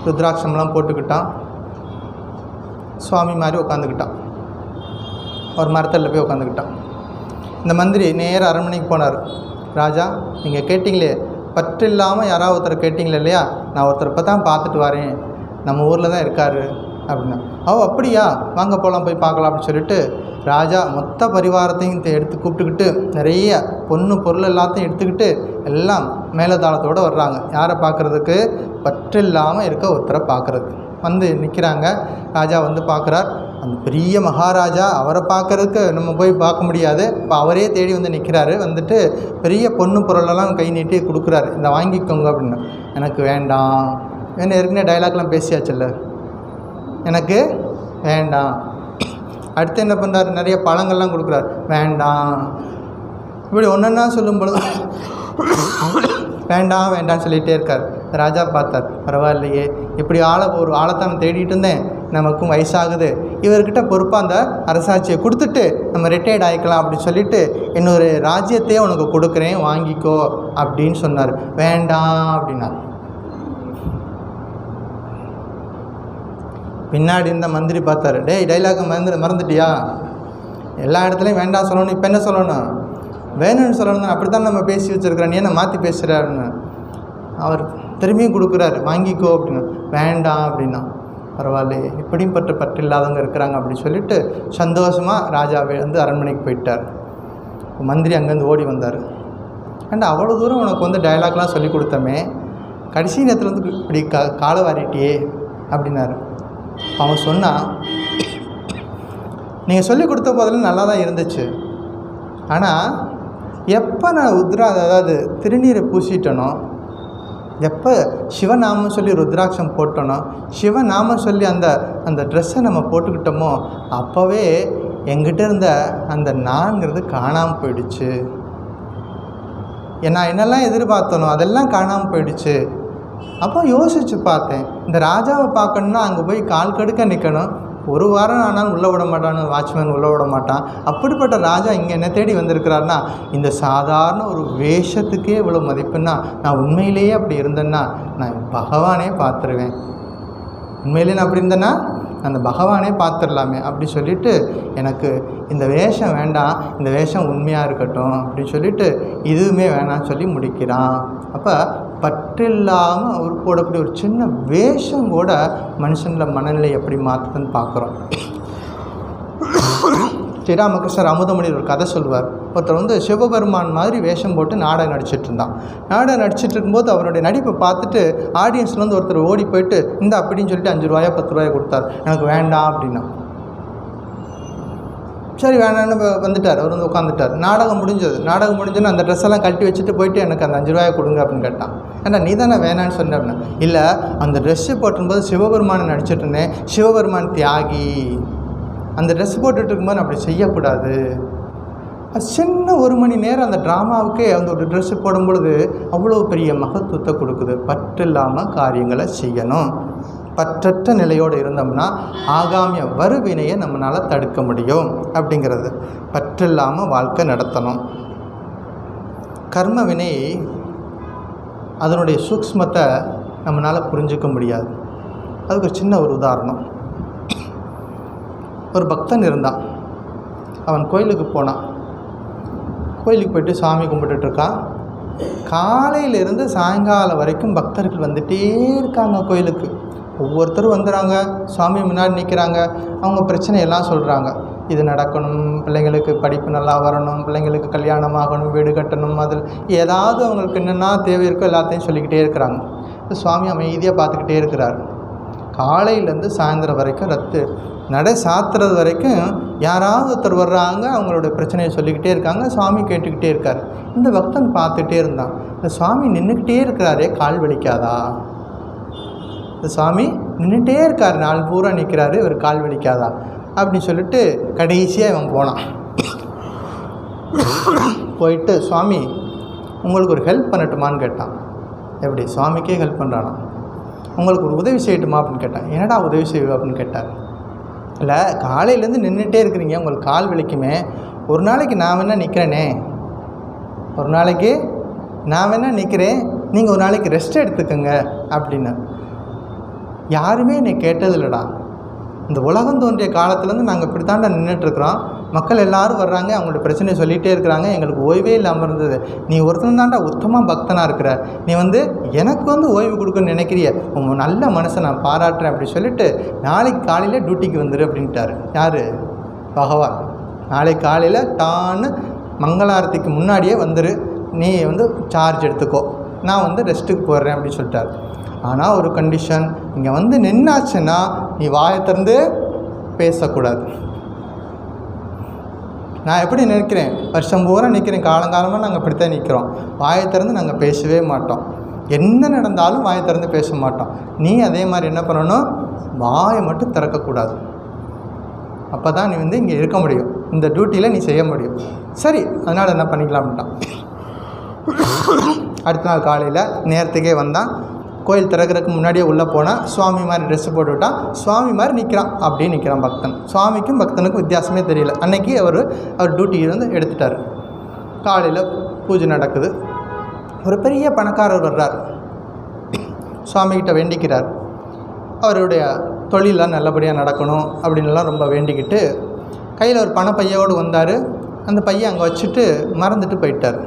ருத்ராட்சம்லாம் போட்டுக்கிட்டான், சுவாமி மாதிரி உட்காந்துக்கிட்டான், ஒரு மரத்தில் போய் உட்காந்துக்கிட்டான். இந்த மந்திரி நேராக அரண்மனைக்கு போனார். ராஜா, நீங்கள் கேட்டிங்களே, பற்று இல்லாமல் யாராவது ஒருத்தர் கேட்டிங்களே இல்லையா, நான் ஒருத்தர் இப்போ தான் பார்த்துட்டு வரேன், நம்ம ஊரில் தான் இருக்கார் அப்படின்னா. அப்படியா, வாங்க போகலாம், போய் பார்க்கலாம் அப்படின்னு சொல்லிட்டு ராஜா மொத்த பரிவாரத்தையும் எடுத்து கூப்பிட்டுக்கிட்டு நிறைய பொண்ணு பொருள் எல்லாத்தையும் எடுத்துக்கிட்டு எல்லாம் மேலதாளத்தோடு வர்றாங்க. யாரை பார்க்குறதுக்கு, பற்று இல்லாமல் இருக்க ஒருத்தரை பார்க்குறதுக்கு நிற்கிறாங்க. ராஜா பார்க்குறார். அந்த பெரிய மகாராஜா, அவரை பார்க்குறதுக்கு நம்ம போய் பார்க்க முடியாது, இப்போ அவரே தேடி நிற்கிறாரு. பெரிய பொண்ணு பொருளெல்லாம் கை நீட்டி கொடுக்குறாரு, இந்த வாங்கிக்கோங்க அப்படின்னு. எனக்கு வேண்டாம், ஏன்னா ஏற்கனவே டைலாக்லாம் பேசியாச்சுல்ல, எனக்கு வேண்டாம். அடுத்து என்ன பண்ணுறாரு, நிறைய பழங்கள்லாம் கொடுக்குறாரு, வேண்டாம். இப்படி ஒன்றா சொல்லும் பொழுது வேண்டாம் வேண்டாம்னு சொல்லிகிட்டே இருக்கார். ராஜா பார்த்தார், பரவாயில்லையே, இப்படி ஒரு ஆளைத்தான் தேடிட்டு இருந்தேன், நமக்கும் வயசாகுது, இவர்கிட்ட பொறுப்பாக அந்த அரசாட்சியை கொடுத்துட்டு நம்ம ரிட்டையர்ட் ஆகிக்கலாம் அப்படின்னு சொல்லிட்டு இன்னொரு ராஜ்யத்தையே உனக்கு கொடுக்குறேன், வாங்கிக்கோ அப்படின்னு சொன்னார். வேண்டாம் அப்படின்னார். பின்னாடி இருந்த மந்திரி பார்த்தாரு, டேய் டைலாக மறந்துட்டியா, எல்லா இடத்துலையும் வேண்டாம் சொல்லணும், இப்போ என்ன சொல்லணும், வேணும்னு சொல்லணும், அப்படி தான் நம்ம பேசி வச்சுருக்கிறோம், நீ என்ன மாற்றி பேசுகிறாருன்னு. அவர் திரும்பியும் கொடுக்குறாரு, வாங்கிக்கோ அப்படின்னு. வேண்டாம் அப்படின்னா. பரவாயில்லையே, இப்படியும் பற்று இல்லாதவங்க இருக்கிறாங்க அப்படின்னு சொல்லிட்டு சந்தோஷமாக ராஜாவே அரண்மனைக்கு போயிட்டார். மந்திரி அங்கேருந்து ஓடி வந்தார். அண்ட் அவ்வளோ தூரம் உனக்கு டைலாக்லாம் சொல்லி கொடுத்தமே, கடைசி நேரத்தில் இப்படி காலை வாரிட்டியே அப்படின்னாரு. அவன் சொன்னான், நீங்கள் சொல்லி கொடுத்த போதெல்லாம் நல்லா தான் இருந்துச்சு, ஆனால் எப்போ நான் அதாவது திருநீரை பூசிட்டனோ, எப்போ சிவநாமம் சொல்லி ருத்ராட்சம் போட்டோனோ, சிவநாமம் சொல்லி அந்த ட்ரெஸ்ஸை நம்ம போட்டுக்கிட்டோமோ, அப்போவே என்கிட்ட இருந்த அந்த நான்கிறது காணாமல் போயிடுச்சு. நான் என்னெல்லாம் எதிர்பார்த்தனோ அதெல்லாம் காணாமல் போயிடுச்சு. அப்போ யோசித்து பார்த்தேன், இந்த ராஜாவை பார்க்கணுன்னா அங்கே போய் கால் கடுக்க நிற்கணும், ஒரு வாரம் ஆனாலும் உள்ளே விட மாட்டான்னு வாட்ச்மேன் உள்ளே விட மாட்டான். அப்படிப்பட்ட ராஜா இங்கே என்ன தேடி வந்திருக்கிறாருன்னா, இந்த சாதாரண ஒரு வேஷத்துக்கே இவ்வளோ மதிப்புன்னா நான் உண்மையிலேயே அப்படி இருந்தேன்னா நான் பகவானே பார்த்துருவேன். உண்மையிலே நான் அப்படி இருந்தேன்னா அந்த பகவானே பார்த்துடலாமே அப்படி சொல்லிவிட்டு, எனக்கு இந்த வேஷம் வேண்டாம், இந்த வேஷம் உண்மையாக இருக்கட்டும் அப்படின்னு சொல்லிவிட்டு இதுவுமே வேணான்னு சொல்லி முடிக்கிறான். அப்போ பற்றில்லாமல் அவர் போடக்கூடிய ஒரு சின்ன வேஷம் கூட மனுஷங்கள மனநிலை எப்படி மாற்றுதுன்னு பார்க்குறோம். ஸ்ரீராமகிருஷ்ணர் அமுதமொழியில் ஒரு கதை சொல்லுவார். ஒருத்தர் சிவபெருமான் மாதிரி வேஷம் போட்டு நாடகம் நடிச்சிட்டு இருந்தான். நாடகம் நடிச்சிட்டு இருக்கும்போது அவருடைய நடிப்பை பார்த்துட்டு ஆடியன்ஸ்லேருந்து ஒருத்தர் ஓடி போயிட்டு இந்த அப்படின்னு சொல்லிட்டு 5 ரூபாயோ 10 ரூபாயோ கொடுத்தார். எனக்கு வேண்டாம் அப்படின்னா. சரி வேணான்னு வந்துட்டார். அவர் உட்காந்துட்டார். நாடகம் முடிஞ்சோன்னு அந்த ட்ரெஸ்ஸெல்லாம் கழட்டி வச்சுட்டு போயிட்டு எனக்கு அந்த 5 ரூபாயை கொடுங்க அப்படின்னு கேட்டான். ஏன்னா நீ தானே வேணான்னு சொன்ன அப்படின்னா. இல்லை, அந்த ட்ரெஸ்ஸு போட்டிருக்கும்போது சிவபெருமானை நடிச்சிட்டு இருந்தேன், சிவபெருமான் தியாகி, அந்த ட்ரெஸ் போட்டுட்டு இருக்கும்போது நான் அப்படி செய்யக்கூடாது. அது சின்ன 1 மணி நேரம் அந்த ட்ராமாவுக்கே அந்த ஒரு ட்ரெஸ்ஸு போடும் பொழுது அவ்வளோ பெரிய மகத்துவத்தை கொடுக்குது. பற்றில்லாமல் காரியங்களை செய்யணும். பற்றற்ற நிலையோடு இருந்தோம்னா ஆகாமிய வருவினையை நம்மளால் தடுக்க முடியும் அப்படிங்கிறது. பற்றில்லாமல் வாழ்க்கை நடத்தணும். கர்ம வினை அதனுடைய சூக்ஷ்மத்தை நம்மளால் புரிஞ்சிக்க முடியாது. அதுக்கு ஒரு சின்ன ஒரு உதாரணம். ஒரு பக்தன் இருந்தான். அவன் கோயிலுக்கு போனான். கோயிலுக்கு போய்ட்டு சாமி கும்பிட்டுட்ருக்கான். காலையிலேருந்து சாயங்காலம் வரைக்கும் பக்தர்கள் வந்துகிட்டே இருக்காங்க கோயிலுக்கு. ஒவ்வொருத்தரும் வந்துடுறாங்க, சாமி முன்னாடி நிற்கிறாங்க, அவங்க பிரச்சனையெல்லாம் சொல்கிறாங்க. இது நடக்கணும், பிள்ளைங்களுக்கு படிப்பு நல்லா வரணும், பிள்ளைங்களுக்கு கல்யாணம் ஆகணும், வீடு கட்டணும், அதில் ஏதாவது அவங்களுக்கு என்னென்னா தேவை இருக்கோ எல்லாத்தையும் சொல்லிக்கிட்டே இருக்கிறாங்க. சுவாமி அமைதியாக பார்த்துக்கிட்டே இருக்கிறார். காலையிலேருந்து சாயந்தரம் வரைக்கும் நடை சாத்துறது வரைக்கும் யாராவது ஒருத்தர் வர்றாங்க, அவங்களுடைய பிரச்சனையை சொல்லிக்கிட்டே இருக்காங்க. சுவாமி கேட்டுக்கிட்டே இருக்கார். இந்த பக்தன் பார்த்துட்டே இருந்தான். இந்த சுவாமி நின்றுக்கிட்டே இருக்கிறாரே, கால் வலிக்காதா? இந்த சுவாமி நின்றுட்டே இருக்கார், நாள் பூரா நிற்கிறாரு, இவர் கால் வலிக்காதா அப்படின்னு சொல்லிட்டு கடைசியாக இவன் போனான். போயிட்டு சுவாமி உங்களுக்கு ஒரு ஹெல்ப் பண்ணட்டுமான்னு கேட்டான். எப்படி? சுவாமிக்கே ஹெல்ப் பண்ணுறானா? உங்களுக்கு ஒரு உதவி செய்யட்டுமா அப்படின்னு கேட்டான். என்னடா உதவி செய்வோம் அப்படின்னு கேட்டார். இல்லை, காலையிலேருந்து நின்றுட்டே இருக்கிறீங்க, உங்களுக்கு கால் வலிக்குமே, ஒரு நாளைக்கு நான் வேணா நிற்கிறேனே, ஒரு நாளைக்கு நான் வேணா நிற்கிறேன், நீங்கள் ஒரு நாளைக்கு ரெஸ்ட் எடுத்துக்கோங்க அப்படின்னு. யாருமே என்னை கேட்டதில்லடா. இந்த உலகம் தோன்றிய காலத்துலேருந்து நாங்கள் இப்படி தாண்டா நின்றுட்டுருக்குறோம். மக்கள் எல்லோரும் வர்றாங்க, அவங்களோட பிரச்சனையை சொல்லிகிட்டே இருக்கிறாங்க, எங்களுக்கு ஓய்வே இல்லாமல் இருந்தது. நீ ஒருத்தன் தாண்டா உத்தம பக்தனாக இருக்கிற, நீ எனக்கு ஓய்வு கொடுக்கணும்னு நினைக்கிறிய, உங்கள் நல்ல மனசை நான் பாராட்டுறேன் அப்படி சொல்லிவிட்டு நாளைக்கு காலையில் டியூட்டிக்கு வந்துடு அப்படின்ட்டார். யார்? பகவான். நாளைக்கு காலையில் டான்னு மங்களாரத்திக்கு முன்னாடியே வந்துரு, நீ சார்ஜ் எடுத்துக்கோ, நான் ரெஸ்ட்டுக்கு போடுறேன் அப்படின்னு சொல்லிட்டார். ஆனால் ஒரு கண்டிஷன், இங்கே நின்னாச்சுன்னா நீ வாயை திறந்து பேசக்கூடாது. நான் எப்படி நிற்கிறேன், வருஷம் பூரா நிற்கிறேன், காலங்காலமாக நாங்கள் இப்படித்தான் நிற்கிறோம், வாயை திறந்து நாங்கள் பேசவே மாட்டோம், என்ன நடந்தாலும் வாயை திறந்து பேச மாட்டோம். நீ அதே மாதிரி என்ன பண்ணணும், வாயை மட்டும் திறக்கக்கூடாது. அப்போ தான் நீ இங்கே இருக்க முடியும், இந்த டியூட்டியில் நீ செய்ய முடியும். சரி, அதனால் என்ன பண்ணிக்கலாம்ட்டான். அடுத்த நாள் காலையில் நேரத்துக்கே வந்தான். கோயில் திறக்கிறதுக்கு முன்னாடியே உள்ளே போனால் சுவாமி மாதிரி ட்ரெஸ்ஸு போட்டுவிட்டான். சுவாமி மாதிரி நிற்கிறான், அப்படியே நிற்கிறான் பக்தன். சுவாமிக்கும் பக்தனுக்கும் வித்தியாசமே தெரியல. அன்றைக்கி அவர் டியூட்டி எடுத்துட்டார். காலையில் பூஜை நடக்குது. ஒரு பெரிய பணக்காரர் வர்றார், சுவாமிகிட்ட வேண்டிக்கிறார். அவருடைய தொழிலெலாம் நல்லபடியாக நடக்கணும் அப்படின்லாம் ரொம்ப வேண்டிக்கிட்டு கையில் ஒரு பணப்பையோடு வந்தார். அந்த பையை அங்கே வச்சுட்டு மறந்துட்டு போயிட்டார்.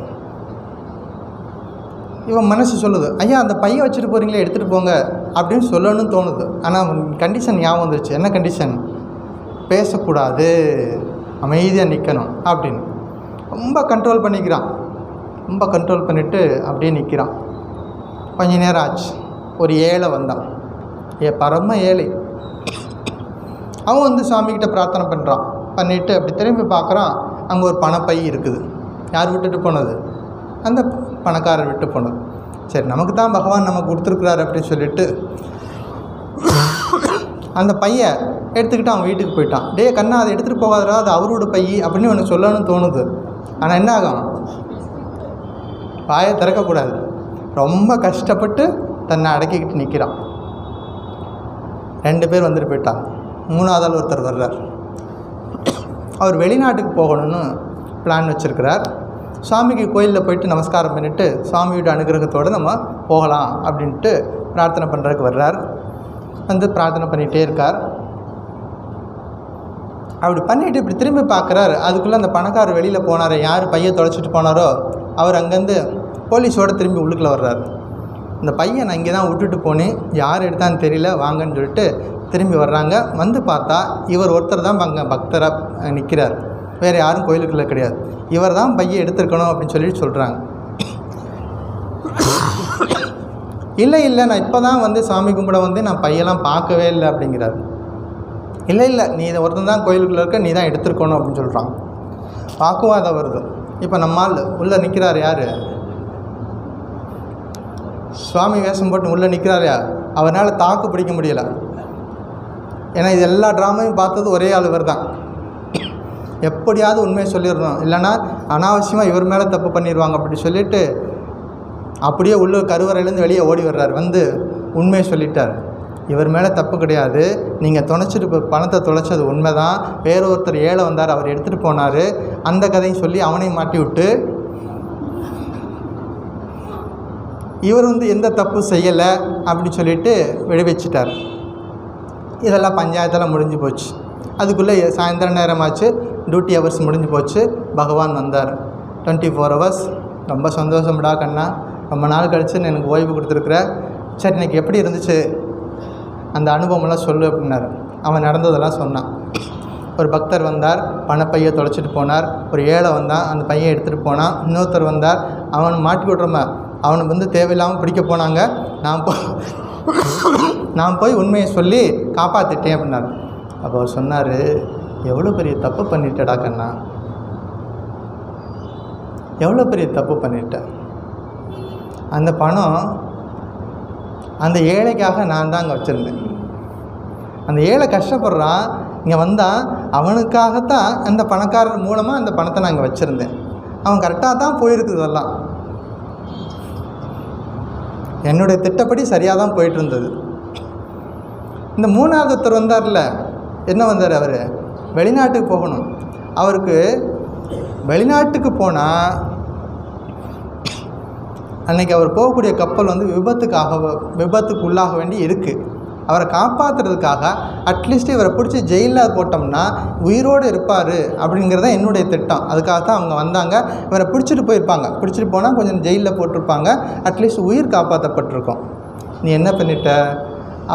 இவன் மனசு சொல்லுது, ஐயா அந்த பையை வச்சுட்டு போகிறீங்களே, எடுத்துகிட்டு போங்க அப்படின்னு சொல்லணும்னு தோணுது. ஆனால் கண்டிஷன் ஞாபகம் வந்துருச்சு. என்ன கண்டிஷன்? பேசக்கூடாது, அமைதியாக நிற்கணும் அப்படின்னு. ரொம்ப கண்ட்ரோல் பண்ணிக்கிறான். ரொம்ப கண்ட்ரோல் பண்ணிவிட்டு அப்படியே நிற்கிறான். கொஞ்ச நேரம் ஆச்சு. ஒரு ஏழை வந்தான், பரம ஏழை. அவன் சாமிக்கிட்ட பிரார்த்தனை பண்ணுறான். பண்ணிவிட்டு அப்படி திரும்பி பார்க்குறான், அங்கே ஒரு பணப்பை இருக்குது. யார் விட்டுட்டு போனது? அந்த பணக்காரர் விட்டு போனது. சரி, நமக்கு தான் பகவான் நமக்கு கொடுத்துருக்குறாரு அப்படின்னு சொல்லிட்டு அந்த பையை எடுத்துக்கிட்டு அவன் வீட்டுக்கு போயிட்டான். டே கண்ணா, அதை எடுத்துகிட்டு போகாதடா, அது அவரோட பை அப்படின்னு ஒன்று சொல்லணும்னு தோணுது. ஆனால் என்ன ஆகும்? வாயை திறக்கக்கூடாது. ரொம்ப கஷ்டப்பட்டு தன்னை அடக்கிக்கிட்டு நிற்கிறான். 2 பேர் வந்துட்டு போயிட்டான். 3வது ஆள் ஒருத்தர் வர்றார். அவர் வெளிநாட்டுக்கு போகணும்னு பிளான் வச்சுருக்கிறார். சுவாமிக்கு கோயிலில் போயிட்டு நமஸ்காரம் பண்ணிவிட்டு சுவாமியோட அனுகிரகத்தோடு நம்ம போகலாம் அப்படின்ட்டு பிரார்த்தனை பண்ணுறதுக்கு வர்றார். வந்து பிரார்த்தனை பண்ணிகிட்டே இருக்கார். அப்படி பண்ணிவிட்டு இப்படி திரும்பி பார்க்குறாரு. அதுக்குள்ளே அந்த பணக்காரர் வெளியில் போனார். யார் பையை தொலைச்சிட்டு போனாரோ அவர் அங்கேருந்து போலீஸோடு திரும்பி உள்ளுக்குள்ளே வர்றார். இந்த பையன் நான் இங்கே தான் விட்டுட்டு போனேன், யார் எடுத்தான்னு தெரியல, வாங்கன்னு சொல்லிட்டு திரும்பி வர்றாங்க. வந்து பார்த்தா இவர் ஒருத்தர் தான் அங்கே பக்தராக நிற்கிறார். வேறு யாரும் கோயிலுக்குள்ளே கிடையாது. இவர் தான் பையை எடுத்துருக்கணும் அப்படின்னு சொல்லிட்டு சொல்கிறாங்க. இல்லை நான் இப்போ தான் வந்து சாமி கும்பிட வந்து நான் பையெல்லாம் பார்க்கவே இல்லை அப்படிங்கிறார். இல்லை நீ இதை ஒருத்தன் தான் கோயிலுக்குள்ளே இருக்க, நீ தான் எடுத்துருக்கணும் அப்படின்னு சொல்கிறாங்க. வாக்குவாதம் வருது. இப்போ நம்மால் உள்ளே நிற்கிறார். யார்? சுவாமி வேஷம் போட்டு உள்ளே நிற்கிறார். யார்? அவரால் தாக்கு பிடிக்க முடியலை. ஏன்னா இது எல்லா ட்ராமாவையும் பார்த்தது ஒரே ஆள் இவர் தான். எப்படியாவது உண்மையை சொல்லிடணும், இல்லைன்னா அனாவசியமாக இவர் மேலே தப்பு பண்ணிடுவாங்க அப்படி சொல்லிவிட்டு அப்படியே உள்ள கருவறையிலேருந்து வெளியே ஓடி வர்றார். வந்து உண்மையை சொல்லிட்டார். இவர் மேலே தப்பு கிடையாது, நீங்கள் தொலைச்சிட்டு பணத்தை தொலைச்சது உண்மை தான். வேறொருத்தர் ஏழை வந்தார், அவர் எடுத்துகிட்டு போனார், அந்த கதையும் சொல்லி அவனையும் மாட்டி விட்டு இவர் வந்து எந்த தப்பு செய்யலை அப்படி சொல்லிவிட்டு விடுவிச்சிட்டார். இதெல்லாம் பஞ்சாயத்தெல்லாம் முடிஞ்சு போச்சு. அதுக்குள்ளே சாயந்தரம் நேரமாச்சு, டியூட்டி ஹவர்ஸ் முடிஞ்சு போச்சு. பகவான் வந்தார். 24 hours. ரொம்ப சந்தோஷம்டா கண்ணா, ரொம்ப நாள் கழிச்சு எனக்கு ஓய்வு கொடுத்துருக்குற. சரி, எனக்கு எப்படி இருந்துச்சு அந்த அனுபவமெல்லாம் சொல்லு அப்படின்னாரு. அவன் நடந்ததெல்லாம் சொன்னான். ஒரு பக்தர் வந்தார், பணப்பையை தொலைச்சிட்டு போனார். ஒரு ஏழை வந்தான், அந்த பையன் எடுத்துகிட்டு போனான். இன்னொருத்தர் வந்தார், அவன் மாட்டி விட்றோமா, அவனுக்கு வந்து தேவையில்லாமல் பிடிக்க போனாங்க. நான் போய் உண்மையை சொல்லி காப்பாற்றிட்டேன் அப்படின்னாரு. அப்போ அவர் சொன்னார், எவ்வளோ பெரிய தப்பு பண்ணிட்டடா கண்ணா, எவ்வளோ பெரிய தப்பு பண்ணிட்ட. அந்த பணம் அந்த ஏழைக்காக நான் தான் அங்கே வச்சுருந்தேன். அந்த ஏழை கஷ்டப்படுறான், இங்கே வந்தால் அவனுக்காகத்தான் அந்த பணக்காரர் மூலமாக அந்த பணத்தை நான் இங்கே வச்சுருந்தேன். அவன் கரெக்டாக தான் போயிருக்குது. இதெல்லாம் என்னுடைய திட்டப்படி சரியாக தான் போயிட்டு இருந்தது. இந்த 3வது ஒருத்தர் வந்தார்ல, என்ன வந்தார்? அவர் வெளிநாட்டுக்கு போகணும். அவருக்கு வெளிநாட்டுக்கு போனால் அன்றைக்கி அவர் போகக்கூடிய கப்பல் வந்து விபத்துக்கு உள்ளாக வேண்டி இருக்குது. அவரை காப்பாற்றுறதுக்காக அட்லீஸ்ட் இவரை பிடிச்சி ஜெயிலில் போட்டோம்னா உயிரோடு இருப்பார் அப்படிங்கிறது தான் என்னுடைய திட்டம். அதுக்காக தான் அவங்க வந்தாங்க. இவரை பிடிச்சிட்டு போயிருப்பாங்க, பிடிச்சிட்டு போனால் கொஞ்சம் ஜெயிலில் போட்டிருப்பாங்க, அட்லீஸ்ட் உயிர் காப்பாற்றப்பட்டிருக்கோம். நீ என்ன பண்ணிட்ட?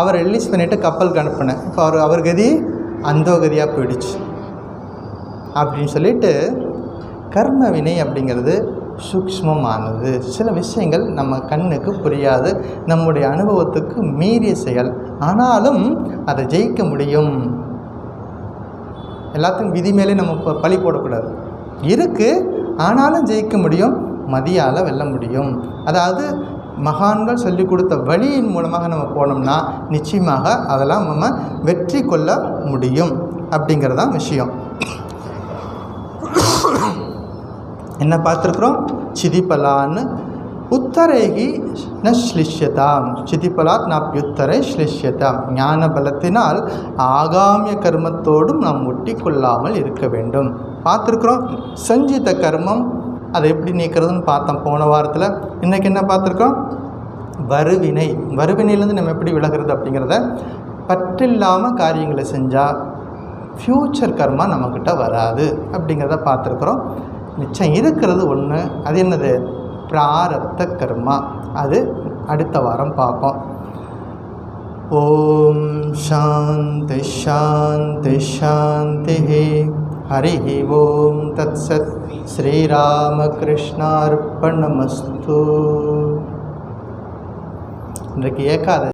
அவரை ரிலீஸ் பண்ணிவிட்டு கப்பலுக்கு அனுப்பினேன். இப்போ அவர் கதி அந்த கதியாக போயிடுச்சு அப்படின்னு சொல்லிட்டு, கர்ம வினை அப்படிங்கிறது சூக்ஷ்மமானது. சில விஷயங்கள் நம்ம கண்ணுக்கு புரியாது, நம்முடைய அனுபவத்துக்கு மீறிய செயல். ஆனாலும் அதை ஜெயிக்க முடியும். எல்லாத்துக்கும் விதி மேலே நம்ம பழி போடக்கூடாது. இருக்குது, ஆனாலும் ஜெயிக்க முடியும், மதியால் வெல்ல முடியும். அதாவது மகான்கள் சொல்லிக் கொடுத்த வழியின் மூலமாக நம்ம போனோம்னா நிச்சயமாக அதெல்லாம் நம்ம வெற்றி கொள்ள முடியும் அப்படிங்கிறதான் விஷயம். என்ன பார்த்துருக்குறோம்? சிதிபலான்னு உத்தரைகி ந ஸ்லிஷ்யதாம், சிதிபலாத் நாப்யுத்தரை ஸ்லிஷ்யதாம். ஞான பலத்தினால் ஆகாமிய கர்மத்தோடும் நாம் ஒட்டி கொள்ளாமல் இருக்க வேண்டும். பார்த்துருக்குறோம். சஞ்சித கர்மம் அதை எப்படி நீக்கிறதுன்னு பார்த்தோம் போன வாரத்தில். இன்றைக்கி என்ன பார்த்துருக்கோம்? வருவினை. வருவினையிலேருந்து நம்ம எப்படி விலகிறது அப்படிங்கிறத, பற்றில்லாமல் காரியங்களை செஞ்சால் ஃப்யூச்சர் கர்மா நம்மக்கிட்ட வராது அப்படிங்கிறத பார்த்துருக்குறோம். மிச்சம் இருக்கிறது ஒன்று, அது என்னது? பிராரப்த கர்மா. அது அடுத்த வாரம் பார்ப்போம். ஓம் சாந்தி சாந்தி சாந்தி. ஹரி ஓம் தத் சத். ஸ்ரீராமகிருஷ்ணார்ப்பணமஸ்து. இன்றைக்கு ஏகாதசி.